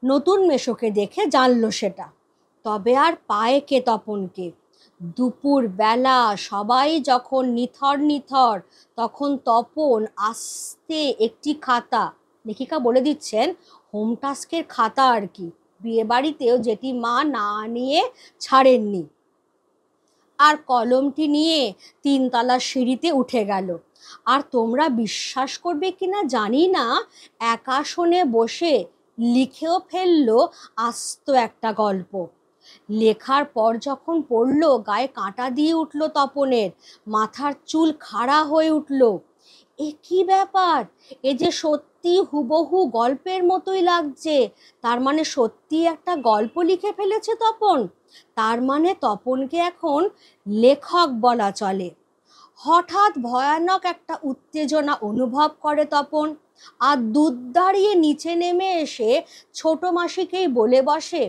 নতুন মেশোকে দেখে জানলো সেটা। তবে আর পায় কে তপনকে? দুপুর বেলা সবাই যখন নিথর নিথর, তখন তপন আস্তে একটি খাতা, লেখিকা বলে দিচ্ছেন হোম টাস্কের খাতা আর কি, বিয়ে বাড়িতেও যেটি মা না নিয়ে ছাড়েননি, আর কলমটি নিয়ে 3তলা সিঁড়িতে উঠে গেল। আর তোমরা বিশ্বাস করবে কিনা জানি না, এক আসনে বসে লিখেও ফেললো আস্ত একটা গল্প। লেখার পর যখন পড়লো গায়ে কাঁটা দিয়ে উঠল তপনের, মাথার চুল খাড়া হয়ে উঠল। এ কি ব্যাপার? এ যে সত্যি হুবহু গল্পের মতোই লাগছে। তার মানে সত্যি একটা গল্প লিখে ফেলেছে তপন। তার মানে তপনকে এখন লেখক বলা চলে। হঠাৎ ভয়ানক একটা উত্তেজনা অনুভব করে তপন, আর দুধ দাঁড়িয়ে নিচে নেমে এসে ছোট মাসিকেই বলে বসে,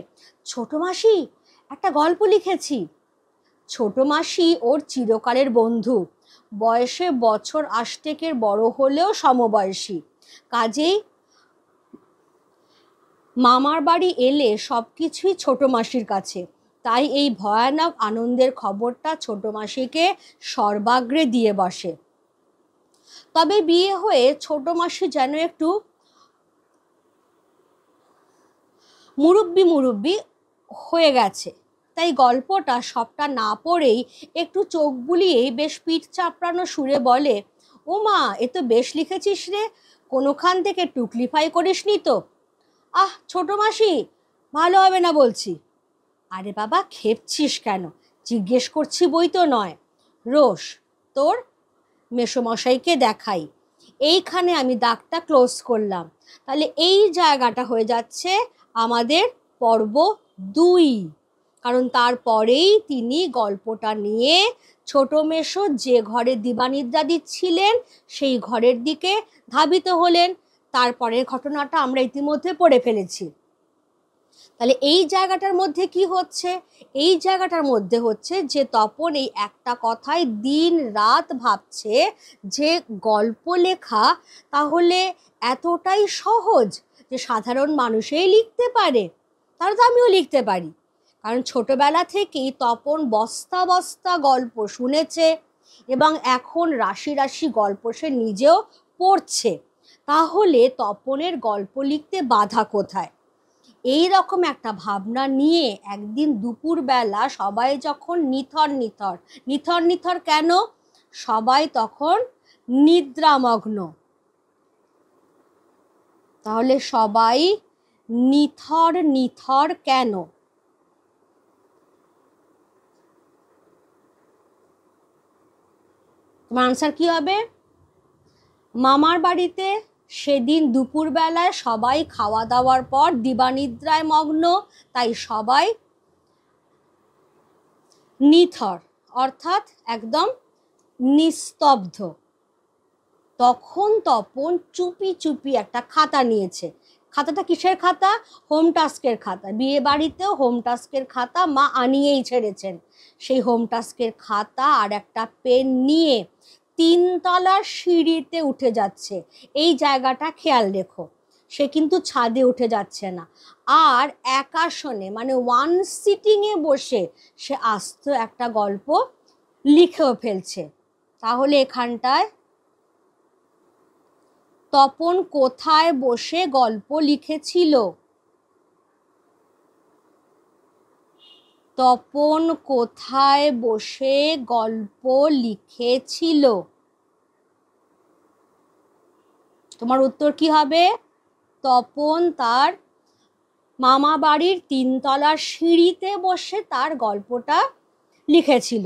ছোট মাসি, একটা গল্প লিখেছি। ছোট মাসি ওর চিরকালের বন্ধু, বয়সে বছর 8 বড় হলেও সমবয়সী। কাজেই মামার বাড়ি এলে সবকিছুই ছোট মাসির কাছে। তাই এই ভয়ানক আনন্দের খবরটা ছোট মাসিকে সর্বাগ্রে দিয়ে বসে। তবে বিয়ে হয়ে ছোট মাসি যেন একটু মুরব্বি মুরব্বি হয়ে গেছে। তাই গল্পটা সবটা না পড়েই একটু চোখ বুলিয়েই বেশ পিঠ চাপড়ানো সুরে বলে, ও মা, এ তো বেশ লিখেছিস রে, কোনোখান থেকে টুকলিফাই করিসনি তো? আহ ছোট মাসি, ভালো হবে না বলছি। আরে বাবা, খেপছিস কেন? জিজ্ঞেস করছি বই তো নয়। রোশ, তোর মেসোমশাইকে দেখাই। এইখানে আমি দাগটা ক্লোজ করলাম। তাহলে এই জায়গাটা হয়ে যাচ্ছে আমাদের পর্ব 2, কারণ তারপরেই তিনি গল্পটা নিয়ে ছোট মেসো যে ঘরে দিবানিদ্রা দিচ্ছিলেন সেই ঘরের দিকে ধাবিত হলেন। তারপরের ঘটনাটা আমরা ইতিমধ্যে পড়ে ফেলেছি। তাহলে এই জায়গাটার মধ্যে কি হচ্ছে? এই জায়গাটার মধ্যে হচ্ছে যে তপন এই একটা কথাই দিন রাত ভাবছে যে গল্প লেখা তাহলে এতটাই সহজ যে সাধারণ মানুষই লিখতে পারে, তাহলে তো আমিও লিখতে পারি। কারণ ছোটবেলা থেকেই তপন বস্তা বস্তা গল্প শুনেছে এবং এখন রাশি রাশি গল্প সে নিজেও পড়ছে। তাহলে তপনের গল্প লিখতে বাধা কোথায়? এই রকম একটা ভাবনা নিয়ে একদিন দুপুরবেলা সবাই যখন নিথর নিথর, নিথর নিথর কেন? সবাই তখন নিদ্রামগ্ন। তাহলে সবাই নিথর নিথর কেন? তোমার আনসার কি হবে? মামার বাড়িতে সেদিন দুপুরবেলায় সবাই খাওয়া দাওয়ার পর দিবানিদ্রায় মগ্ন, তাই সবাই নিথর, অর্থাৎ একদম নিস্তব্ধ। তখন তপন চুপি চুপি একটা খাতা নিয়েছে। খাতাটা কিসের খাতা? হোম টাস্কের খাতা। বিয়ে বাড়িতেও হোম টাস্কের খাতা মা আনিয়েই ছেড়েছেন। সেই হোম টাস্কের খাতা আর একটা পেন নিয়ে 3তলার সিঁড়িতে উঠে যাচ্ছে। এই জায়গাটা খেয়াল রেখো, সে কিন্তু ছাদে উঠে যাচ্ছে না। আর এক আসনে মানে ওয়ান সিটিংয়ে বসে সে আস্ত একটা গল্প লিখেও ফেলছে। তাহলে এখানটায় তপন কোথায় বসে গল্প লিখেছিল? তপন কোথায় বসে গল্প লিখেছিল? তোমার উত্তর কি হবে? তপন তার মামা বাড়ির 3 তলার সিঁড়িতে বসে তার গল্পটা লিখেছিল।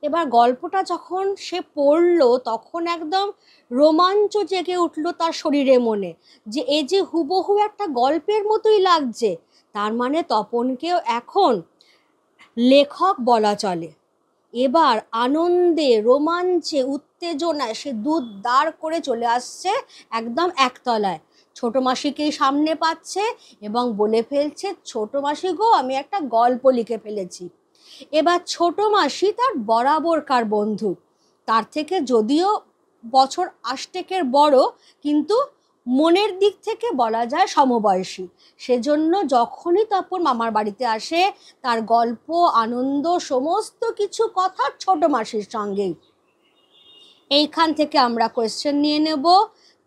এবার গল্পটা যখন সে পড়লো তখন একদম রোমাঞ্চ জেগে উঠলো তার শরীরে মনে, যে এই যে হুবহু একটা গল্পের মতোই লাগছে, তার মানে তপনকেও এখন লেখক বলা চলে। এবার আনন্দে, রোমাঞ্চে, উত্তেজনায় সে দুধ দাঁড় করে চলে আসছে একদম একতলায়, ছোট মাসিকেই সামনে পাচ্ছে এবং বলে ফেলছে, ছোট মাসি গো, আমি একটা গল্প লিখে ফেলেছি। এবার ছোট মাসি তার বরাবরকার বন্ধু, তার থেকে যদিও বছর আষ্টেকের বড়, কিন্তু মনের দিক থেকে বলা যায় সমবয়সী। সেজন্য যখনই তপন মামার বাড়িতে আসে, তার গল্প, আনন্দ, সমস্ত কিছু কথা ছোট মাসির সঙ্গেই। এইখান থেকে আমরা কোয়েশ্চেন নিয়ে নেব,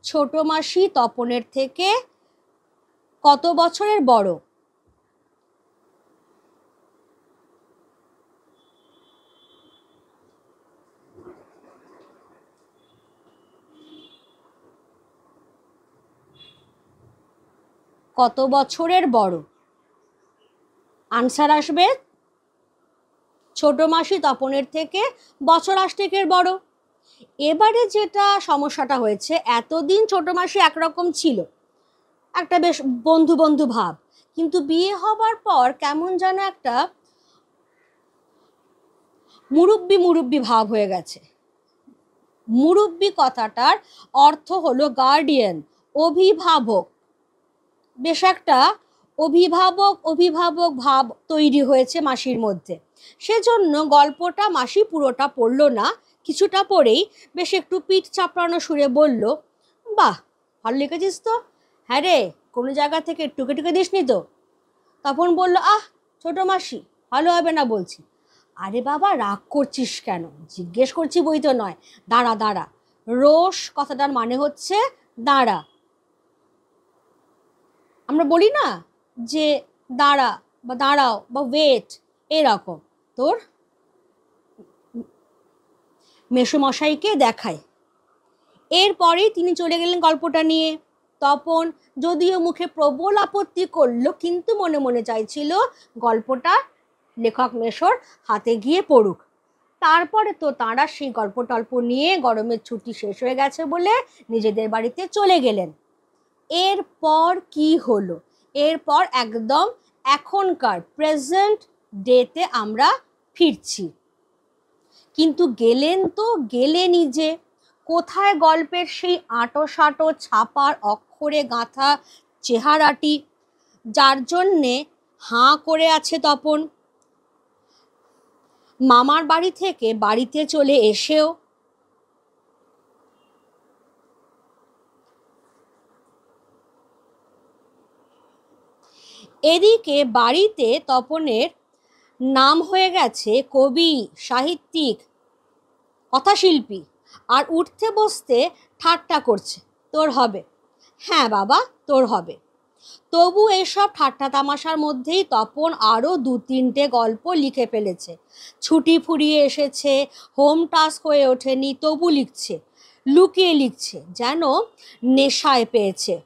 ছোট মাসি তপনের থেকে কত বছরের বড়? কত বছরের বড়? আনসার আসবে ছোট মাসি তপনের থেকে বছর আষ্টেকের বড়। এবারে যেটা সমস্যাটা হয়েছে, এতদিন ছোট মাসি একরকম ছিল, একটা বেশ বন্ধু বন্ধু ভাব, কিন্তু বিয়ে হবার পর কেমন যেন একটা মুরব্বি মুরব্বি ভাব হয়ে গেছে। মুরব্বি কথাটার অর্থ হলো গার্ডিয়ান, অভিভাবক। বেশ একটা অভিভাবক অভিভাবক ভাব তৈরি হয়েছে মাসির মধ্যে। সেজন্য গল্পটা মাসি পুরোটা পড়লো না, কিছুটা পড়েই বেশ একটু পিঠ চাপড়ানো সুরে বলল, বাহ, ভালো লিখেছিস তো। হ্যাঁ রে, কোনো জায়গা থেকে টুকে টুকে দিসনি তো? তখন বলল, আহ ছোট মাসি, ভালো হবে না বলছি। আরে বাবা, রাগ করছিস কেন? জিজ্ঞেস করছি বই তো নয়। দাঁড়া দাঁড়া, রোষ কথাটার মানে হচ্ছে দাঁড়া। আমরা বলি না যে দাঁড়া বা দাঁড়াও বা ওয়েট, এরকম। তোর মেসোমশাইকে দেখায়। এরপরেই তিনি চলে গেলেন গল্পটা নিয়ে। তপন যদিও মুখে প্রবল আপত্তি করলো, কিন্তু মনে মনে চাইছিল গল্পটা লেখক মেসোর হাতে গিয়ে পড়ুক। তারপরে তো তাঁরা সেই গল্প টল্প নিয়ে গরমের ছুটি শেষ হয়ে গেছে বলে নিজেদের বাড়িতে চলে গেলেন। এরপর কি হলো? এরপর একদম এখনকার প্রেজেন্ট ডেতে আমরা ফিরছি। কিন্তু গেলেন তো গেলেনই যে, কোথায় গল্পের সেই আঁটো সাঁটো ছাপার অক্ষরে গাঁথা চেহারাটি, যার জন্যে হাঁ করে আছে তপন? মামার বাড়ি থেকে বাড়িতে চলে এসেও এদিকে বাড়িতে তপনের নাম হয়ে গেছে কবি, সাহিত্যিক, কথাশিল্পী, আর উঠতে বসতে ঠাট্টা করছে, তোর হবে। হ্যাঁ বাবা, তোর হবে। তবু এসব ঠাট্টা তামাশার মধ্যেই তপন আরও 2-3টে গল্প লিখে ফেলেছে। ছুটি ফুরিয়ে এসেছে, হোম টাস্ক হয়ে ওঠেনি, তবু লিখছে, লুকিয়ে লিখছে, যেন নেশায় পেয়েছে।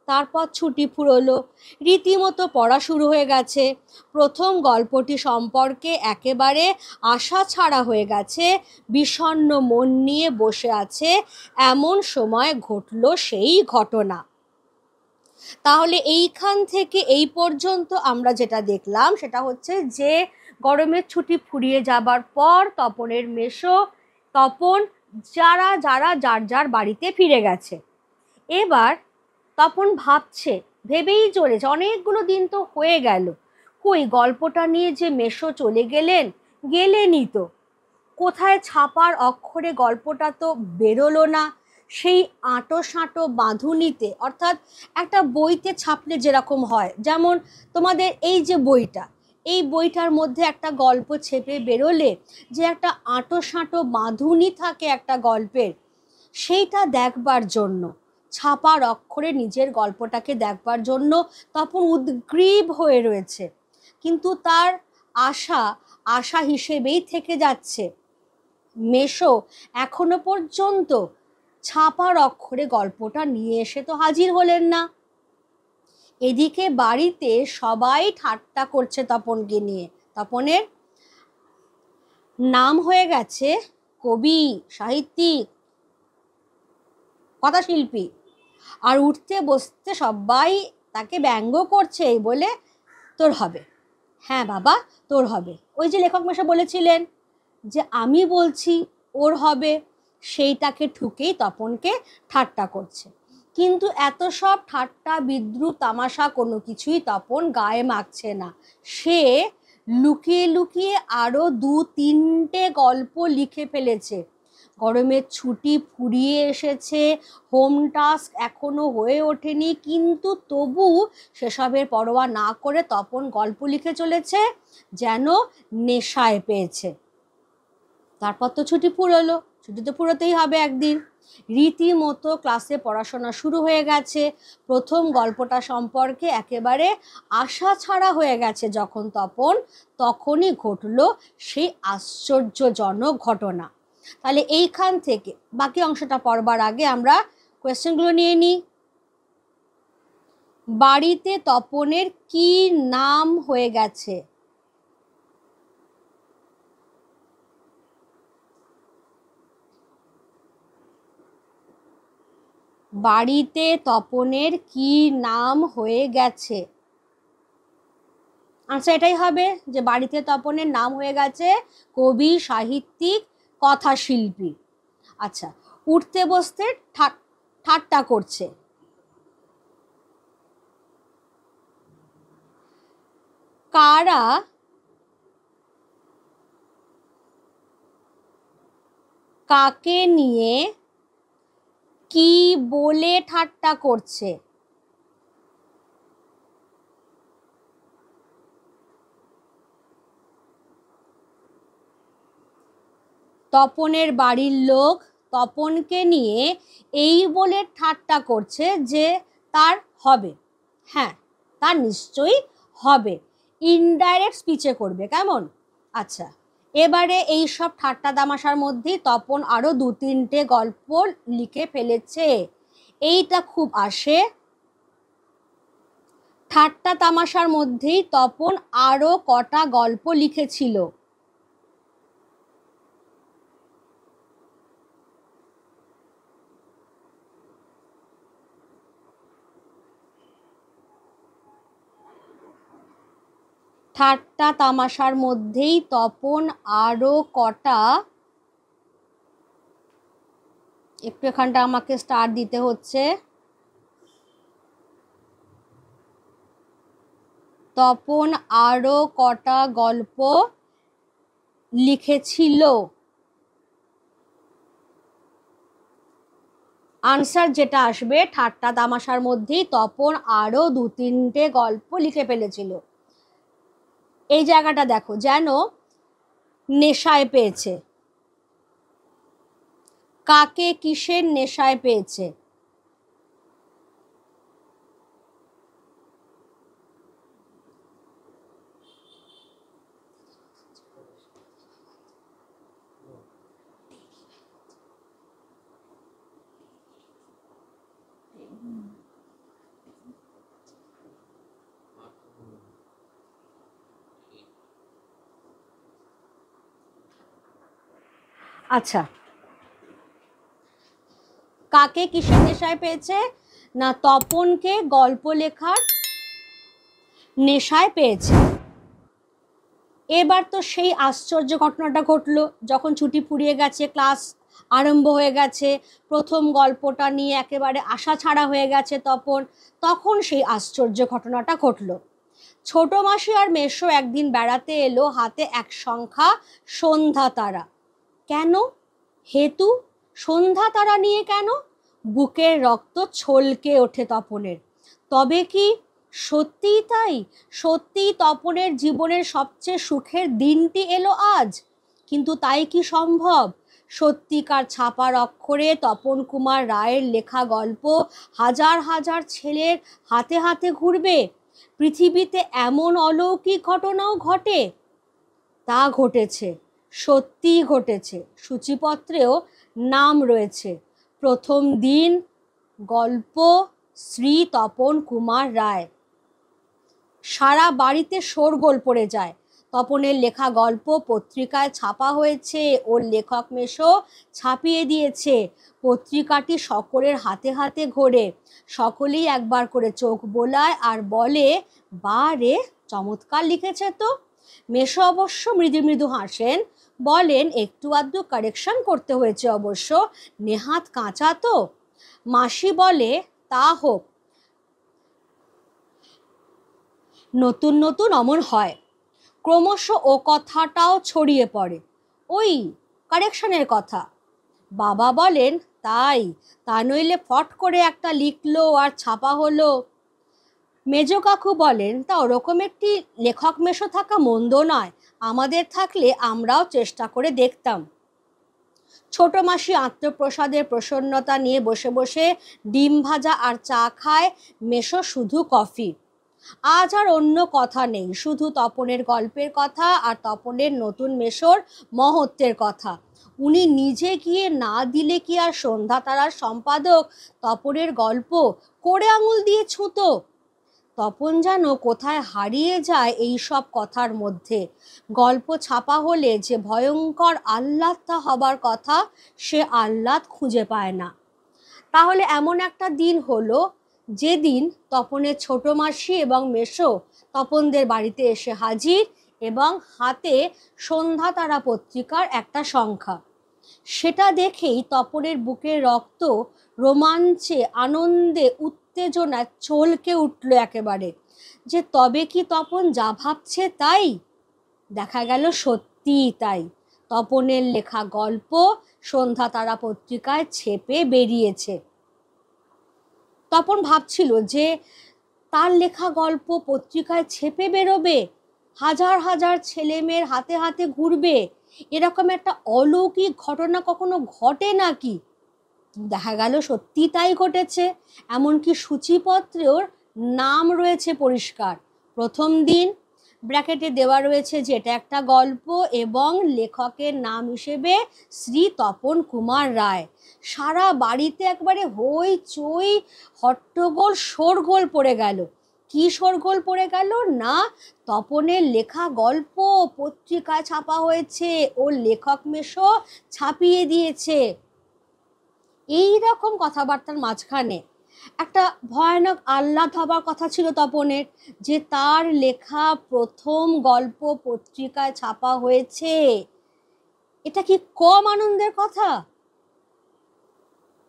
তারপর ছুটি ফুরোলো, রীতিমতো পড়া শুরু হয়ে গেছে। প্রথম গল্পটি সম্পর্কে একেবারে আশা ছাড়া হয়ে গেছে, বিষণ্ণ মন নিয়ে বসে আছে, এমন সময় ঘটল সেই ঘটনা। তাহলে এইখান থেকে এই পর্যন্ত আমরা যেটা দেখলাম সেটা হচ্ছে যে, গরমের ছুটি ফুরিয়ে যাবার পর তপনের মেসো তপন যারা যারা যার যার বাড়িতে ফিরে গেছে। এবার তপন ভাবছে, ভেবেই চলেছে, অনেকগুলো দিন তো হয়ে গেল, কই গল্পটা নিয়ে যে মেসো চলে গেলেনই তো, কোথায় ছাপার অক্ষরে গল্পটা তো বেরোলো না। সেই আঁটো সাঁটো বাঁধুনিতে, অর্থাৎ একটা বইতে ছাপলে যেরকম হয়, যেমন তোমাদের এই যে বইটা, এই বইটার মধ্যে একটা গল্প ছেপে বেরোলে যে একটা আঁটো সাঁটো বাঁধুনি থাকে একটা গল্পের, সেইটা দেখবার জন্য, ছাপার অক্ষরে নিজের গল্পটাকে দেখবার জন্য তখন উদ্গ্রীব হয়ে রয়েছে। কিন্তু তার আশা আশা হিসেবেই থেকে যাচ্ছে। মেশো এখনো পর্যন্ত ছাপার অক্ষরে গল্পটা নিয়ে এসে তো হাজির হলেন না। এদিকে বাড়িতে সবাই ঠাট্টা করছে তপনকে নিয়ে। তপনের নাম হয়ে গেছে কবি, সাহিত্যিক, কথাশিল্পী, আর উঠতে বসতে সবাই তাকে ব্যঙ্গ করছে, এই বলে তোর হবে, হ্যাঁ বাবা তোর হবে। ওই যে লেখক মশাই বলেছিলেন যে আমি বলছি ওর হবে, সেইটাকে ঠুকেই তপনকে ঠাট্টা করছে। কিন্তু এত সব ঠাট্টা বিদ্রুপ তামাশা কোনো কিছুই তপন গায়ে মাখছে না। সে লুকিয়ে লুকিয়ে আরো 2-3টে গল্প লিখে ফেলেছে। গরমের ছুটি ফুরিয়ে এসেছে, হোম টাস্ক এখনো হয়ে ওঠেনি, কিন্তু তবু সেসবের পরোয়া না করে তপন গল্প লিখে চলেছে যেন নেশায় পেয়েছে। তারপর তো ছুটি ফুরোলো, ছুটি তো ফুরোতেই হবে একদিন। রীতিমতো ক্লাসে পড়াশোনা শুরু হয়ে গেছে। প্রথম গল্পটা সম্পর্কে একেবারে আশা ছাড়া হয়ে গেছে যখন তপন, তখনই ঘটলো সেই আশ্চর্যজনক ঘটনা। তাহলে এইখান থেকে বাকি অংশটা পড়বার আগে আমরা কোয়েশ্চেনগুলো নিয়ে নিই। বাড়িতে তপনের কি নাম হয়ে গেছে? বাড়িতে তপনের কি নাম হয়ে গেছে? আচ্ছা, এটাই হবে যে বাড়িতে তপনের নাম হয়ে গেছে কবি, সাহিত্যিক, কথাশিল্পী। আচ্ছা, উঠতে বসতে ঠাট্টা করছে। কারা কাকে নিয়ে কি বলে ঠাট্টা করছে? তপনের বাড়ির লোক তপনকে নিয়ে এই বলে ঠাট্টা করছে যে তার হবে, হ্যাঁ তার নিশ্চয়ই হবে। ইনডাইরেক্ট স্পিচে করবে, কেমন? আচ্ছা, এবারে এই সব ঠাট্টা তামাশার মধ্যেই তপন আরো 2-3টে গল্প লিখে ফেলেছে। এইটা খুব আসে। ঠাট্টা তামাশার মধ্যেই তপন আরো কটা গল্প লিখেছিল? ঠাট্টা তামাশার মধ্যেই তপন আরো কটা, একটু এখানটা আমাকে স্টার দিতে হচ্ছে, তপন আরো কটা গল্প লিখেছিল? আনসার যেটা আসবে, ঠাট্টা তামাশার মধ্যেই তপন আরো 2-3টে গল্প লিখে ফেলেছিল। এই জায়গাটা দেখো, যেন নেশায় পেয়েছে। কাকে কিসের নেশায় পেয়েছে? আচ্ছা, কাকে কিসের নেশায় পেয়েছে? না, তপনকে গল্প লেখার নেশায় পেয়েছে। এবার তো সেই আশ্চর্য ঘটনাটা ঘটলো, যখন ছুটি ফুরিয়ে গেছে, ক্লাস আরম্ভ হয়ে গেছে, প্রথম গল্পটা নিয়ে একেবারে আশা ছাড়া হয়ে গেছে তপন, তখন সেই আশ্চর্য ঘটনাটা ঘটলো। ছোট মাসি আর মেসো একদিন বেড়াতে এলো, হাতে এক সংখ্যা সন্ধ্যা তারা। কেন? হেতু? সন্ধ্যা তারা নিয়ে কেন? বুকের রক্ত ছলকে ওঠে তপনের। তবে কি সত্যিই তাই? সত্যিই তপনের জীবনের সবচেয়ে সুখের দিনটি এলো আজ? কিন্তু তাই কি সম্ভব? সত্যিকার ছাপার অক্ষরে তপন কুমার রায়ের লেখা গল্প হাজার হাজার ছেলের হাতে হাতে ঘুরবে? পৃথিবীতে এমন অলৌকিক ঘটনাও ঘটে? তা ঘটেছে, সত্যিই ঘটেছে। সূচিপত্রেও নাম রয়েছে। প্রথম দিন, গল্প, শ্রী তপন কুমার রায়। সারা বাড়িতে শোরগোল পড়ে যায়। তপনের লেখা গল্প পত্রিকায় ছাপা হয়েছে, ওর লেখক মেশো ছাপিয়ে দিয়েছে। পত্রিকাটি সকলের হাতে হাতে ঘোরে। সকলেই একবার করে চোখ বোলায় আর বলে, বা রে, চমৎকার লিখেছে তো। মেশো অবশ্য মৃদু মৃদু হাসেন, বলেন, একটু আধটু কারেকশন করতে হয়েছে অবশ্য, নেহাত কাঁচা তো। মাসি বলে, তা হোক, নতুন নতুন অমন হয়। ক্রমশ ও কথাটাও ছড়িয়ে পড়ে, ওই কারেকশনের কথা। বাবা বলেন, তাই, তা নইলে ফট করে একটা লিখলো আর ছাপা হলো। মেজ কাকু বলেন, তা ওরকম একটি লেখক মেশো থাকা মন্দ নয়, আমাদের থাকলে আমরাও চেষ্টা করে দেখতাম। ছোট মাসি আত্মপ্রসাদের প্রসন্নতা নিয়ে বসে বসে ডিম ভাজা আর চা খায়, মেশো শুধু কফি। আজ আর অন্য কথা নেই, শুধু তপনের গল্পের কথা আর তপনের নতুন মেশোর মহত্বের কথা। উনি নিজে গিয়ে না দিলে কি আর সন্ধ্যা তারার সম্পাদক তপনের গল্প করে আঙুল দিয়ে ছুঁতো? তপন যেন কোথায় হারিয়ে যায় এই সব কথার মধ্যে। গল্প ছাপা হলে যে ভয়ঙ্কর আহ্লাদটা হবার কথা, সে আহ্লাদ খুঁজে পায় না। তাহলে এমন একটা দিন হলো যেদিন তপনের ছোট মাসি এবং মেশো তপনদের বাড়িতে এসে হাজির এবং হাতে সন্ধ্যা তারা পত্রিকার একটা সংখ্যা। সেটা দেখেই তপনের বুকের রক্ত রোমাঞ্চে, আনন্দে, উত্তেজনায় চলকে উঠল একেবারে। যে তবে কি তপন যা ভাবছে তাই? দেখা গেল সত্যিই তাই। তপনের লেখা গল্প সন্ধ্যা তারা পত্রিকায় ছেপে বেরিয়েছে। তপন ভাবছিল যে তার লেখা গল্প পত্রিকায় ছেপে বেরোবে, হাজার হাজার ছেলে মেয়ের হাতে হাতে ঘুরবে, এরকম একটা অলৌকিক ঘটনা কখনো ঘটে নাকি? দেখা গেল সত্যি তাই ঘটেছে। এমনকি সূচিপত্রের নাম রয়েছে পরিষ্কার। প্রথম দিন, ব্র্যাকেটে দেওয়া রয়েছে যে এটা একটা গল্প এবং লেখকের নাম হিসেবে শ্রী তপন কুমার রায়। সারা বাড়িতে একবারে হই চই, হট্টগোল, শোরগোল পড়ে গেল। কি শোরগোল পড়ে গেল না, তপনের লেখা গল্প পত্রিকায় ছাপা হয়েছে, ওর লেখক মেশো ছাপিয়ে দিয়েছে। এই রকম কথাবার্তার মাঝখানে একটা ভয়ানক আহ্লাদ হবার কথা ছিল তপনের, যে তার লেখা প্রথম গল্প পত্রিকায় ছাপা হয়েছে। এটা কি কম আনন্দের কথা?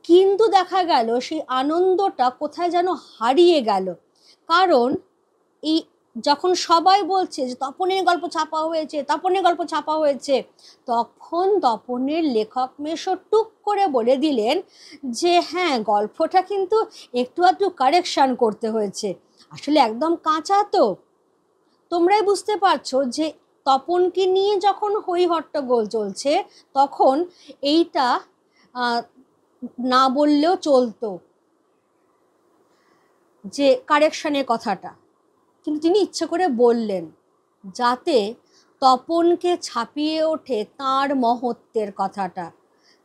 কিন্তু দেখা গেল সেই আনন্দটা কোথায় যেন হারিয়ে গেল। কারণ এই যখন সবাই বলছে যে তপনের গল্প ছাপা হয়েছে, তপনের গল্প ছাপা হয়েছে, তখন তপনের লেখক মেশো টুক করে বলে দিলেন যে হ্যাঁ, গল্পটা কিন্তু একটু আধটু কারেকশন করতে হয়েছে, আসলে একদম কাঁচা তো। তোমরাই বুঝতে পারছো যে তপনকে নিয়ে যখন হই হট্টগোল চলছে, তখন এইটা না বললেও চলতো, যে কারেকশনের কথাটা। কিন্তু তিনি ইচ্ছে করে বললেন যাতে তপনকে ছাপিয়ে ওঠে তাঁর মহত্বের কথাটা,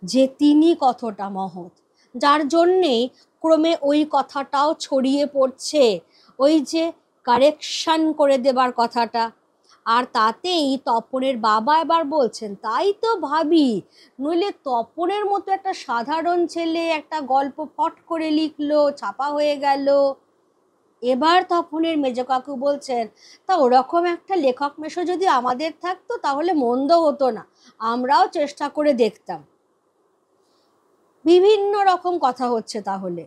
যে তিনি কতটা মহৎ, যার জন্যেই ক্রমে ওই কথাটাও ছড়িয়ে পড়ছে, ওই যে কারেকশন করে দেবার কথাটা। আর তাতেই তপনের বাবা এবার বলছেন, তাই তো ভাবি, নইলে তপনের মতো একটা সাধারণ ছেলে একটা গল্প ফট করে লিখলো, ছাপা হয়ে গেল। এবার তপনের মেজ কাকু বলছেন, তা ওরকম একটা লেখক মেশো যদি আমাদের থাকতো তাহলে মন্দ হতো না, আমরাও চেষ্টা করে দেখতাম। বিভিন্ন রকম কথা হচ্ছে, তাহলে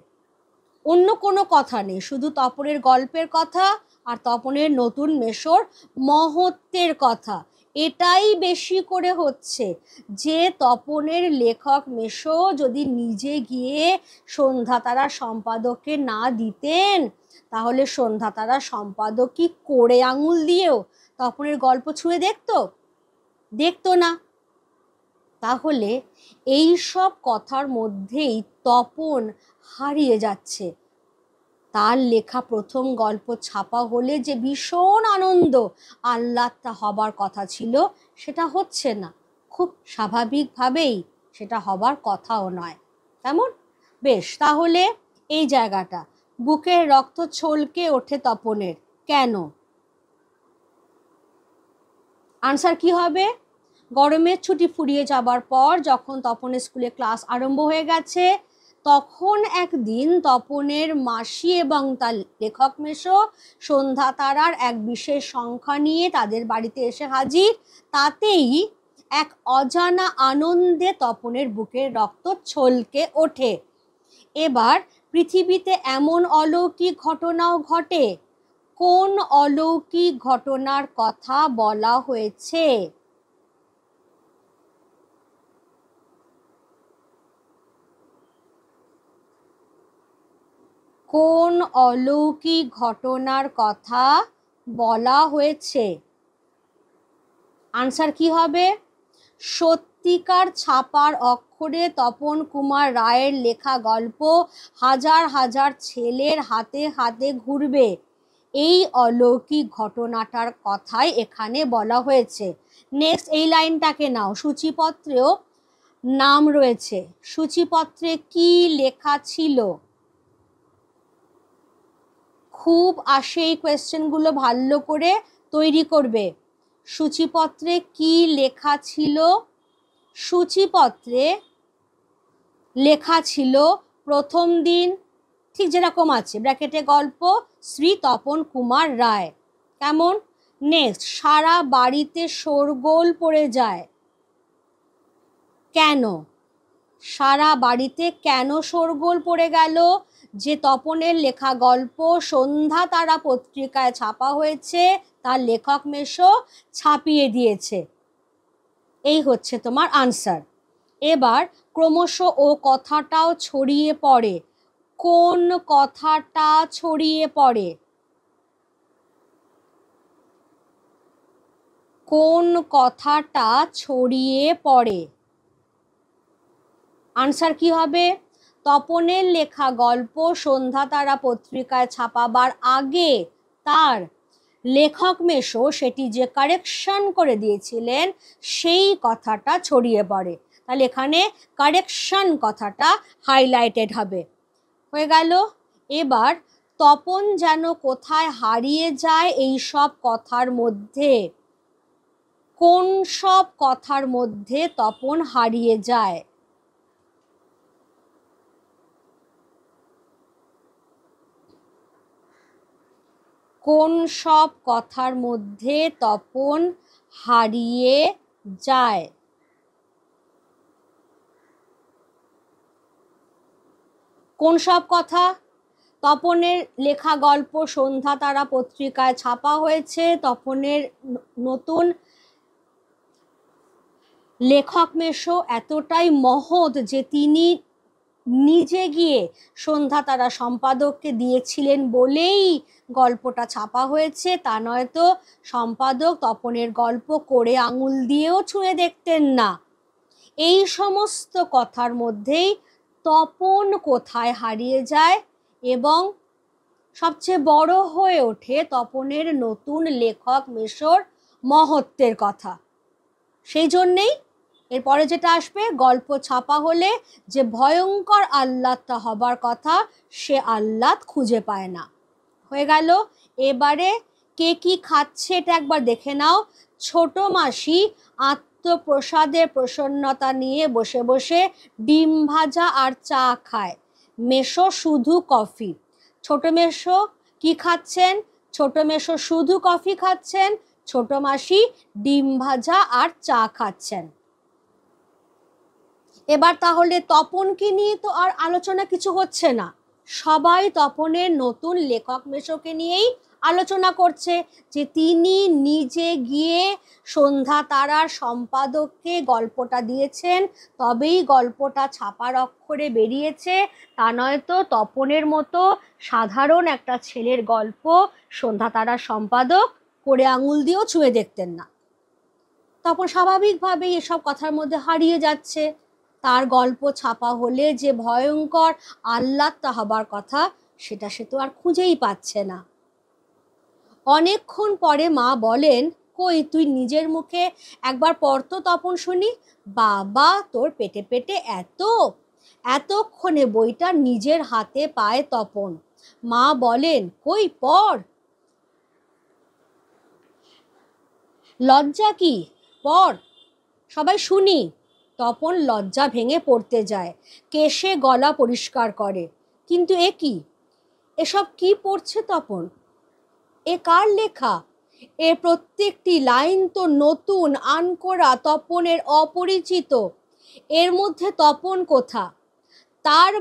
অন্য কোনো কথা নেই, শুধু তপনের গল্পের কথা আর তপনের নতুন মেশোর মহত্বের কথা। এটাই বেশি করে হচ্ছে, যে তপনের লেখক মেশো যদি নিজে গিয়ে সন্ধ্যা তারা সম্পাদককে না দিতেন, তাহলে সন্ধ্যা তারা সম্পাদক কি করে আঙুল দিয়েও তপনের গল্প ছুঁয়ে দেখতো না। তাহলে এই সব কথার মধ্যেই তপন হারিয়ে যাচ্ছে, তার লেখা প্রথম গল্প ছাপা হলে যে ভীষণ আনন্দ আহ্লাদটা হবার কথা ছিল, সেটা হচ্ছে না। খুব স্বাভাবিকভাবেই সেটা হবার কথাও নয়, কেমন? বেশ, তাহলে এই জায়গাটা বুকের রক্ত ছলকে ওঠে তপনের, কেন? আনসার কি হবে? গরমের ছুটি ফুরিয়ে যাবার পর যখন তপনের স্কুলে ক্লাস আরম্ভ হয়ে গেছে, তখন একদিন তপনের মাসি এবং তার লেখক মেশো সন্ধ্যা তারার এক বিশেষ সংখ্যা নিয়ে তাদের বাড়িতে এসে হাজির। তাতেই এক অজানা আনন্দে তপনের বুকের রক্ত ছলকে ওঠে। এবার পৃথিবীতে এমন অলৌকিক ঘটনাও ঘটে। কোন অলৌকিক ঘটনার কথা বলা হয়েছে? কোন অলৌকিক ঘটনার কথা বলা হয়েছে? আনসার কি হবে? সত্যিকার ছাপার অক্ষরে তপন কুমার রায়ের লেখা গল্প হাজার হাজার ছেলের হাতে হাতে ঘুরবে, এই অলৌকিক ঘটনাটার কথাই এখানে বলা হয়েছে। নেক্সট এই লাইনটাকে নাও, সূচিপত্রেও নাম রয়েছে। সূচিপত্রে কি লেখা ছিল? খুব আসে এই কোয়েশ্চেনগুলো, ভালো করে তৈরি করবে। সূচিপত্রে কি লেখা ছিল? সূচিপত্রে লেখা ছিল প্রথম দিন, ঠিক যেরকম আছে ব্র্যাকেটে গল্প, শ্রী তপন কুমার রায়, কেমন? নেক্সট, সারা বাড়িতে শোরগোল পড়ে যায়, কেন? সারা বাড়িতে কেন শোরগোল পড়ে গেল? যে তপনের লেখা গল্প সন্ধ্যা তারা পত্রিকায় ছাপা হয়েছে, তার লেখক মেশো ছাপিয়ে দিয়েছে। এই হচ্ছে তোমার আনসার। এবার ক্রমশ ও কথাটাও ছড়িয়ে পড়ে। কোন কথাটা ছড়িয়ে পড়ে? কোন কথাটা ছড়িয়ে পড়ে? আনসার কি হবে? তপনের লেখা গল্প সন্ধ্যা তারা পত্রিকায় ছাপাবার আগে তার লেখক মেশো সেটি যে কারেকশন করে দিয়েছিলেন, সেই কথাটা ছড়িয়ে পড়ে। তাহলে এখানে কারেকশন কথাটা হাইলাইটেড হবে। হয়ে গেল। এবার তপন যেন কোথায় হারিয়ে যায় এই সব কথার মধ্যে। কোন সব কথার মধ্যে তপন হারিয়ে যায়? কোন সব কথার মধ্যে তপন হারিয়ে যায়? কোন সব কথা? তপনের লেখা গল্প সন্ধ্যা তারা পত্রিকায় ছাপা হয়েছে, তপনের নতুন লেখক মেশো এতটাই মহৎ যে তিনি নিজে গিয়ে সন্ধ্যা তারা সম্পাদককে দিয়েছিলেন বলেই গল্পটা ছাপা হয়েছে, তা নয়তো সম্পাদক তপনের গল্প করে আঙুল দিয়েও ছুঁয়ে দেখতেন না। এই সমস্ত কথার মধ্যেই তপন কোথায় হারিয়ে যায় এবং সবচেয়ে বড় হয়ে ওঠে তপনের নতুন লেখক মেশোর মহত্বের কথা। সেই জন্যেই এরপরে যেটা আসবে, গল্প ছাপা হলে যে ভয়ঙ্কর আহ্লাদটা হবার কথা, সে আহ্লাদ খুঁজে পায় না। হয়ে গেল। এবারে কে কি খাচ্ছে এটা একবার দেখে নাও। ছোট মাসি আত্মপ্রসাদের প্রসন্নতা নিয়ে বসে বসে ডিম ভাজা আর চা খায়, মেশো শুধু কফি। ছোট মেশো কি খাচ্ছেন? ছোট মেশো শুধু কফি খাচ্ছেন, ছোট মাসি ডিম ভাজা আর চা খাচ্ছেন। এবার তাহলে তপনকে নিয়ে তো আর আলোচনা কিছু হচ্ছে না, সবাই তপনের নতুন লেখক মেশোকে নিয়েই আলোচনা করছে যে তিনি নিজে গিয়ে সন্ধ্যা তারার সম্পাদককে গল্পটা দিয়েছেন, তবেই গল্পটা ছাপার অক্ষরে বেরিয়েছে, তা নয়তো তপনের মতো সাধারণ একটা ছেলের গল্প সন্ধ্যা তারার সম্পাদক করে আঙুল দিয়েও ছুঁয়ে দেখতেন না। তখন স্বাভাবিকভাবেই এসব কথার মধ্যে হারিয়ে যাচ্ছে। তার গল্প ছাপা হলে যে ভয়ঙ্কর আহ্লাদটা হবার কথা, সেটা সে তো আর খুঁজেই পাচ্ছে না। অনেকক্ষণ পরে মা বলেন, কই তুই নিজের মুখে একবার পড় তো তপন শুনি। বাবা, তোর পেটে পেটে এতক্ষণে বইটা নিজের হাতে পায় তপন। মা বলেন, কই পড়। লজ্জা কি, পড়, সবাই শুনি। তপন লজ্জা ভেঙে পড়তে যায়, কেশে গলা পরিষ্কার করে। কিন্তু এ কি, এসব কি পড়ছে তপন? এ কার লেখা? এর প্রত্যেকটি লাইন তো নতুন, আনকোরা, তপনের অপরিচিত। এর মধ্যে তপন কোথা? তার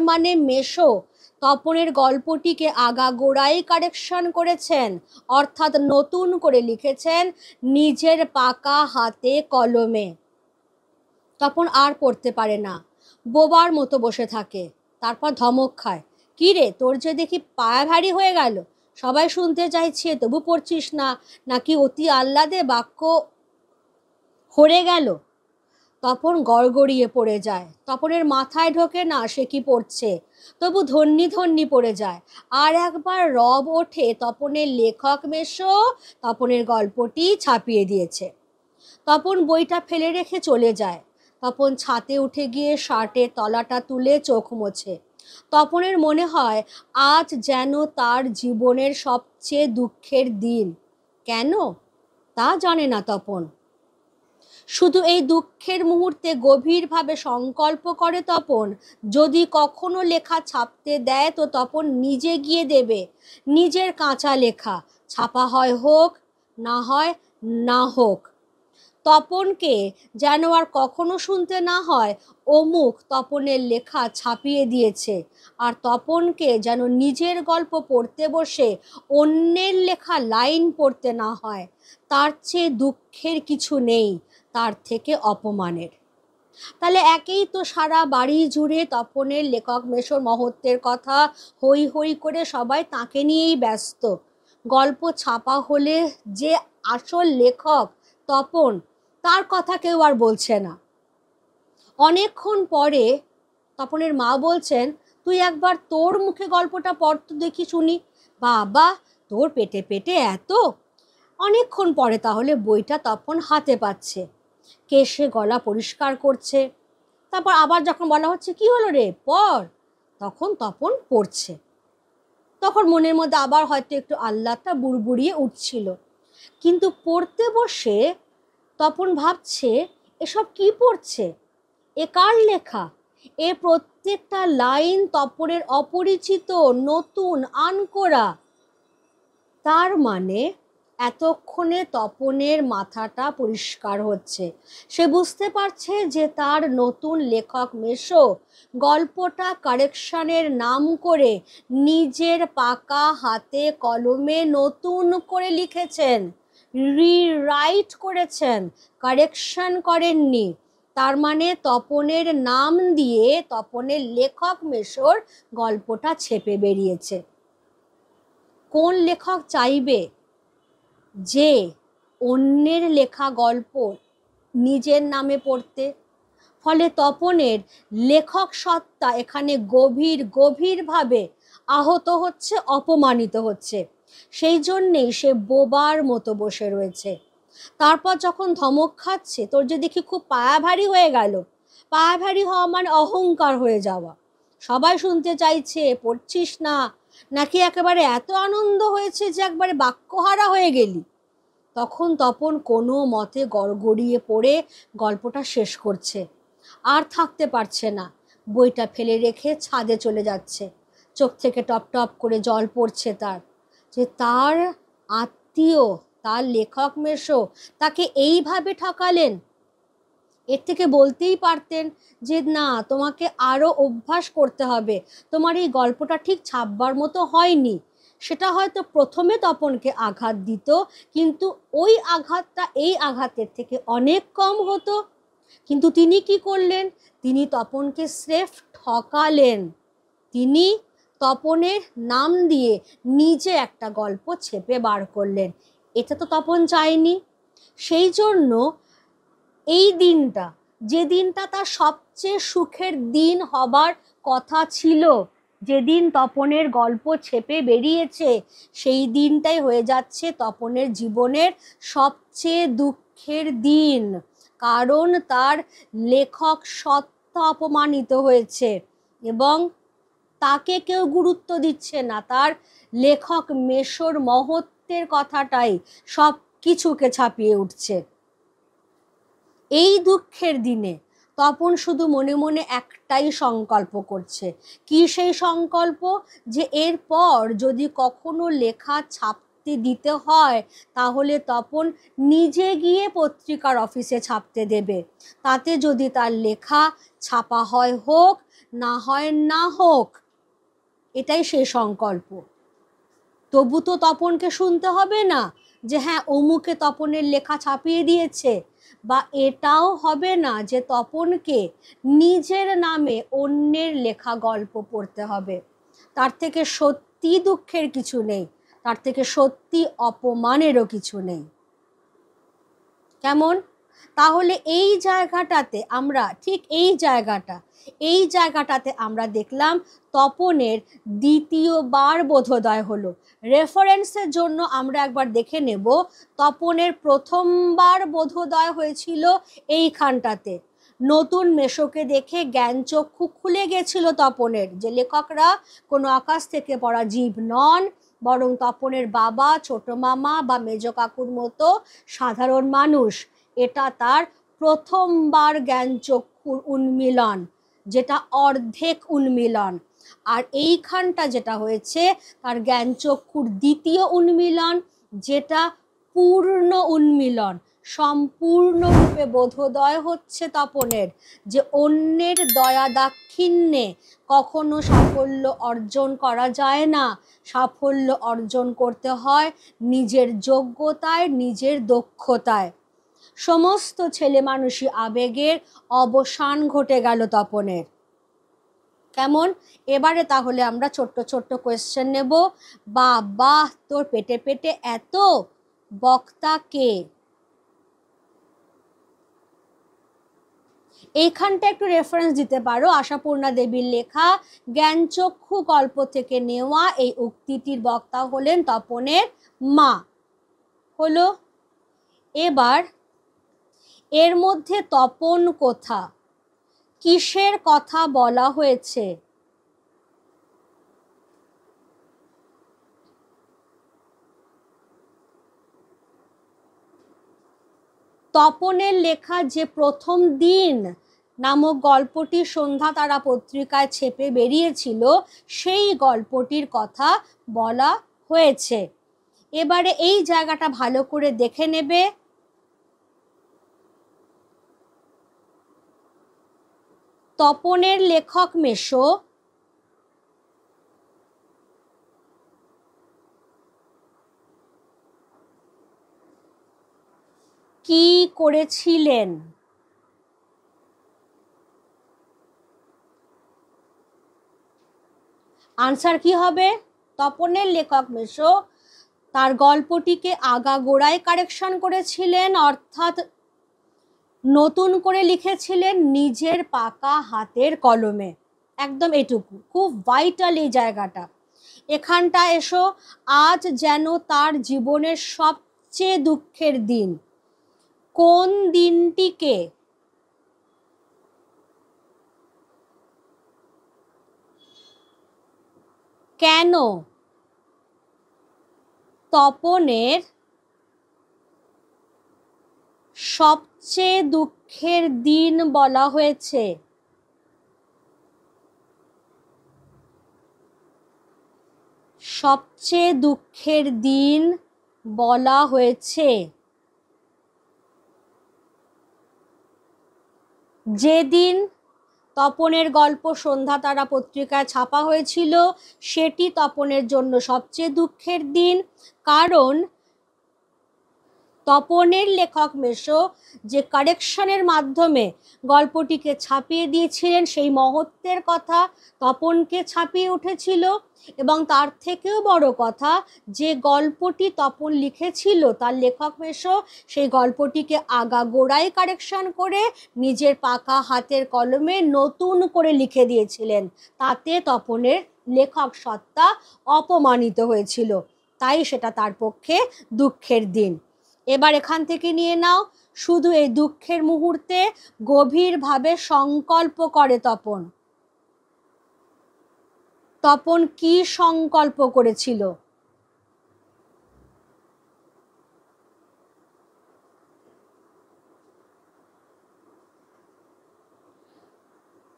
মানে মেশো তপনের গল্পটিকে আগাগোড়াই কারেকশন করেছেন, অর্থাৎ নতুন করে লিখেছেন নিজের পাকা হাতে কলমে। তপন আর পড়তে পারে না, বোবার মতো বসে থাকে। তারপর ধমক খায়, কি রে, তোর যে দেখি পায়া ভারী হয়ে গেল, সবাই শুনতে চাইছে তবু পড়ছিস না, নাকি অতি আহ্লাদে বাক্য হরে গেল? তপন গড়গড়িয়ে পড়ে যায়। তপনের মাথায় ঢোকে না সে কি পড়ছে, তবু ধন্যি ধন্যি পড়ে যায়। আর একবার রব ওঠে, তপনের লেখক মেশো তপনের গল্পটি ছাপিয়ে দিয়েছে। তপন বইটা ফেলে রেখে চলে যায়। তপন ছাদে উঠে গিয়ে শার্টের তলাটা তুলে চোখ মোছে। তপনের মনে হয় আজ যেন তার জীবনের সবচেয়ে দুঃখের দিন। কেন তা জানে না তপন, শুধু এই দুঃখের মুহূর্তে গভীরভাবে সংকল্প করে তপন, যদি কখনো লেখা ছাপতে দেয় তো তপন নিজে গিয়ে দেবে। নিজের কাঁচা লেখা ছাপা হয় হোক, না হয় না হোক। তপনকে যেন আর কখনো শুনতে না হয় অমুক তপনের লেখা ছাপিয়ে দিয়েছে, আর তপনকে যেন নিজের গল্প পড়তে বসে অন্যের লেখা লাইন পড়তে না হয়। তার চেয়ে দুঃখের কিছু নেই, তার থেকে অপমানের। তাহলে একেই তো সারা বাড়ি জুড়ে তপনের লেখক মেশোর মহত্বের কথা হই হই করে সবাই তাকে নিয়েই ব্যস্ত। গল্প ছাপা হলে যে আসল লেখক তপন, তার কথা কেউ আর বলছে না। অনেকক্ষণ পরে তপনের মা বলছেন, তুই একবার তোর মুখে গল্পটা পড় তো দেখি শুনি। বাবা, তোর পেটে পেটে অনেকক্ষণ পরে তাহলে বইটা তপন হাতে পাচ্ছে, কেশে গলা পরিষ্কার করছে। তারপর আবার যখন বলা হচ্ছে, কি হলো রে, পড়, তখন তপন পড়ছে। তখন মনের মধ্যে আবার হয়তো একটু আহ্লাদটা বুড়বুড়িয়ে উঠছিল। কিন্তু পড়তে বসে তপন ভাবছে, এসব কি পড়ছে, এ কার লেখা? এ প্রত্যেকটা লাইন তপনের অপরিচিত, নতুন, আনকোরা। তার মানে এতক্ষণে তপনের মাথাটা পরিষ্কার হচ্ছে। সে বুঝতে পারছে যে তার নতুন লেখক মেশো গল্পটা কারেকশনের নাম করে নিজের পাকা হাতে কলমে নতুন করে লিখেছেন, রিরাইট করেছেন, কারেকশন করেননি। তার মানে তপনের নাম দিয়ে তপনের লেখক মেশোর গল্পটা ছেপে বেরিয়েছে। কোন লেখক চাইবে যে অন্যের লেখা গল্প নিজের নামে পড়তে? ফলে তপনের লেখক সত্তা এখানে গভীরভাবে আহত হচ্ছে, অপমানিত হচ্ছে। সেই জন্যেই সে বোবার মতো বসে রয়েছে। তারপর যখন ধমক খাচ্ছে, তোর যে দেখি খুব পায়া ভারী হয়ে গেল। পায়া ভারী হওয়া মানে অহংকার হয়ে যাওয়া। সবাই শুনতে চাইছে, পড়ছিস না, নাকি একেবারে এত আনন্দ হয়েছে যে একবারে বাক্যহারা হয়ে গেলি। তখন তপন কোনো মতে গড়গড়িয়ে পড়ে গল্পটা শেষ করছে, আর থাকতে পারছে না। বইটা ফেলে রেখে ছাদে চলে যাচ্ছে। চোখ থেকে টপ টপ করে জল পড়ছে তার, যে তার আত্মীয়, তার লেখক মেশো তাকে এইভাবে ঠকালেন। এর থেকে বলতেই পারতেন যে না, তোমাকে আরও অভ্যাস করতে হবে, তোমার এই গল্পটা ঠিক ছাপবার মতো হয়নি। সেটা হয়তো প্রথমে তপনকে আঘাত দিত, কিন্তু ওই আঘাতটা এই আঘাতের থেকে অনেক কম হতো। কিন্তু তিনি কি করলেন? তিনি তপনকে স্রেফ ঠকালেন। তিনি তপনের নাম দিয়ে নিজে একটা গল্প ছেপে বার করলেন। এটা তো তপন চায়নি। সেই জন্য এই দিনটা, যে দিনটা তার সবচেয়ে সুখের দিন হবার কথা ছিল, যেদিন তপনের গল্প ছেপে বেরিয়েছে সেই দিনটাই হয়ে যাচ্ছে তপনের জীবনের সবচেয়ে দুঃখের দিন। কারণ তার লেখক সত্তা অপমানিত হয়েছে এবং তাকে কেউ গুরুত্ব দিচ্ছে না। তার লেখক মেশোর মহত্বের কথাটাই সব কিছুকে ছাপিয়ে উঠছে। এই দুঃখের দিনে তপন শুধু মনে মনে একটাই সংকল্প করছে। কি সেই সংকল্প? যে এরপর যদি কখনো লেখা ছাপতে দিতে হয় তাহলে তপন নিজে গিয়ে পত্রিকার অফিসে ছাপতে দেবে। তাতে যদি তার লেখা ছাপা হয় হোক, না হয় না হোক, এটাই সেই সংকল্প। তবু তো তপনকে শুনতে হবে না যে হ্যাঁ অমুকে তপনের লেখা ছাপিয়ে দিয়েছে, বা এটাও হবে না যে তপনকে নিজের নামে অন্যের লেখা গল্প পড়তে হবে। তার থেকে সত্যি দুঃখের কিছু নেই, তার থেকে সত্যি অপমানেরও কিছু নেই। কেমন? তাহলে এই জায়গাটাতে আমরা ঠিক এই জায়গাটাতে আমরা দেখলাম তপনের দ্বিতীয়বার বোধোদয় হলো। রেফারেন্সের জন্য আমরা একবার দেখে নেব তপনের প্রথমবার বোধোদয় হয়েছিল এইখানটাতে। নতুন মেশোকে দেখে জ্ঞানচক্ষু খুলে গেছিল তপনের, যে লেখকরা কোনো আকাশ থেকে পড়া জীব নন, বরং তপনের বাবা, ছোট মামা বা মেজ কাকুর মতো সাধারণ মানুষ। এটা তার প্রথমবার জ্ঞানচক্ষুর উন্মিলন, যেটা অর্ধেক উন্মিলন। আর এইখানটা যেটা হয়েছে তার জ্ঞানচক্ষুর দ্বিতীয় উন্মিলন, যেটা পূর্ণ উন্মিলন। সম্পূর্ণরূপে বোধোদয় হচ্ছে তপনের যে অন্যের দয়া দাক্ষিণ্যে কখনো সাফল্য অর্জন করা যায় না। সাফল্য অর্জন করতে হয় নিজের যোগ্যতায়, নিজের দক্ষতায়। সমস্ত ছেলে মানুষই আবেগের অবসান ঘটে গেল তপনের। কেমন? এবারে তাহলে আমরা ছোট্ট ছোট্ট কোয়েশ্চেন নেব। বাবা তোর পেটে পেটে এত, বক্তা কে? এইখানটা একটু রেফারেন্স দিতে পারো আশাপূর্ণা দেবীর লেখা জ্ঞানচক্ষু গল্প থেকে নেওয়া এই উক্তিটির বক্তা হলেন তপনের মা। হলো। এবার এর মধ্যে তপন কোথা, কিসের কথা বলা হয়েছে? তপনের লেখা যে প্রথম দিন নামক গল্পটি সন্ধ্যা তারা পত্রিকায় ছেপে বেরিয়েছিল সেই গল্পটির কথা বলা হয়েছে। এবারে এই জায়গাটা ভালো করে দেখে নেবে। তপনের লেখক মেশো কি করেছিলেন? আনসার কি হবে? তপনের লেখক মেশো তার গল্পটিকে আগাগোড়ায় কারেকশন করেছিলেন, অর্থাৎ নতুন করে লিখেছিলেন নিজের পাকা হাতের কলমে। একদম এটুকু, খুব ভাইটাল এই জায়গাটা। এখানটা এসো, আজ যেন তার জীবনের সবচেয়ে দুঃখের দিন। কোন দিনটিকে কেন তপনের সবচেয়ে দুঃখের দিন বলা হয়েছে? সবচেয়ে দুঃখের দিন বলা হয়েছে যেদিন তপনের গল্প সন্ধ্যা তারা পত্রিকায় ছাপা হয়েছিল সেটি তপনের জন্য সবচেয়ে দুঃখের দিন। কারণ তপনের লেখক মেশো যে কারেকশনের মাধ্যমে গল্পটিকে ছাপিয়ে দিয়েছিলেন, সেই মহত্বের কথা তপনকে ছাপিয়ে উঠেছিল। এবং তার থেকেও বড় কথা, যে গল্পটি তপন লিখেছিল তার লেখক মেশো সেই গল্পটিকে আগাগোড়াই কারেকশন করে নিজের পাকা হাতের কলমে নতুন করে লিখে দিয়েছিলেন। তাতে তপনের লেখক সত্তা অপমানিত হয়েছিল, তাই সেটা তার পক্ষে দুঃখের দিন। এবার এখান থেকে নিয়ে নাও, শুধু এই দুঃখের মুহূর্তে গভীরভাবে সংকল্প করে তপন। তপন কি সংকল্প করেছিল?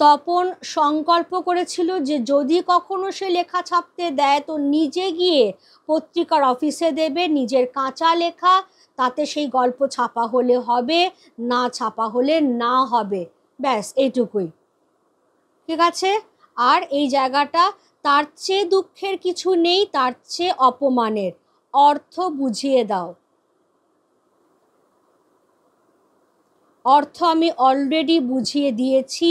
তপন সংকল্প করেছিল যে যদি কখনো সে লেখা ছাপতে দেয় তো নিজে গিয়ে পত্রিকার অফিসে দেবে নিজের কাঁচা লেখা, তাতে সেই গল্প ছাপা হলে হবে, না ছাপা হলে না হবে, ব্যাস এইটুকুই। ঠিক আছে? আর এই জায়গাটা তার চেয়ে দুঃখের কিছু নেই, তার চেয়ে অপমানের। অর্থ বুঝিয়ে দাও। অর্থ আমি অলরেডি বুঝিয়ে দিয়েছি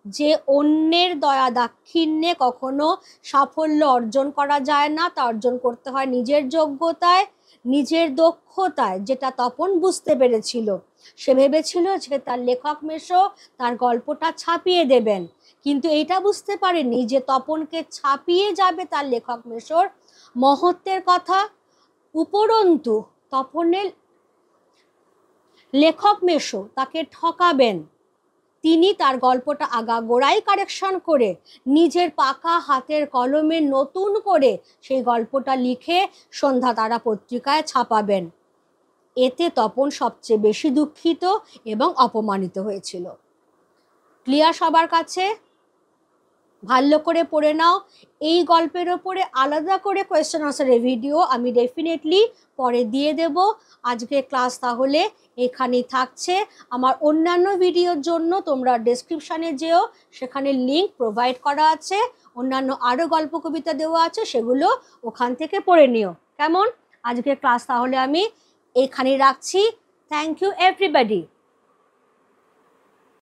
যে অন্যের দয়া দাক্ষিণ্যে কখনো সাফল্য অর্জন করা যায় না, তা অর্জন করতে হয় নিজের যোগ্যতায়, নিজের দক্ষতায়, যেটা তপন বুঝতে পেরেছিল। সে ভেবেছিল যে তার লেখক মেশো তার গল্পটা ছাপিয়ে দেবেন, কিন্তু এইটা বুঝতে পারেনি যে তপনকে ছাপিয়ে যাবে তার লেখক মেশোর মহত্বের কথা। উপরন্তু তপনের লেখক মেশো তাকে ঠকাবেন। তিনি তার গল্পটা আগাগোড়াই কারেকশন করে নিজের পাকা হাতের কলমে নতুন করে সেই গল্পটা লিখে সন্ধ্যা তারা পত্রিকায় ছাপাবেন। এতে তপন সবচেয়ে বেশি দুঃখিত এবং অপমানিত হয়েছিল। ক্লিয়ার সবার কাছে? ভালো করে পড়ে নাও। এই গল্পের ওপরে আলাদা করে কোয়েশ্চেন আনসারের ভিডিও আমি ডেফিনেটলি পরে দিয়ে দেব। আজকে ক্লাস তাহলে এখানেই থাকছে। আমার অন্যান্য ভিডিওর জন্য তোমরা ডেসক্রিপশানে যেও, সেখানে লিঙ্ক প্রোভাইড করা আছে, অন্যান্য আরও গল্প কবিতা দেওয়া আছে, সেগুলো ওখান থেকে পড়ে নিও। কেমন? আজকের ক্লাস তাহলে আমি এখানেই রাখছি। Thank you everybody.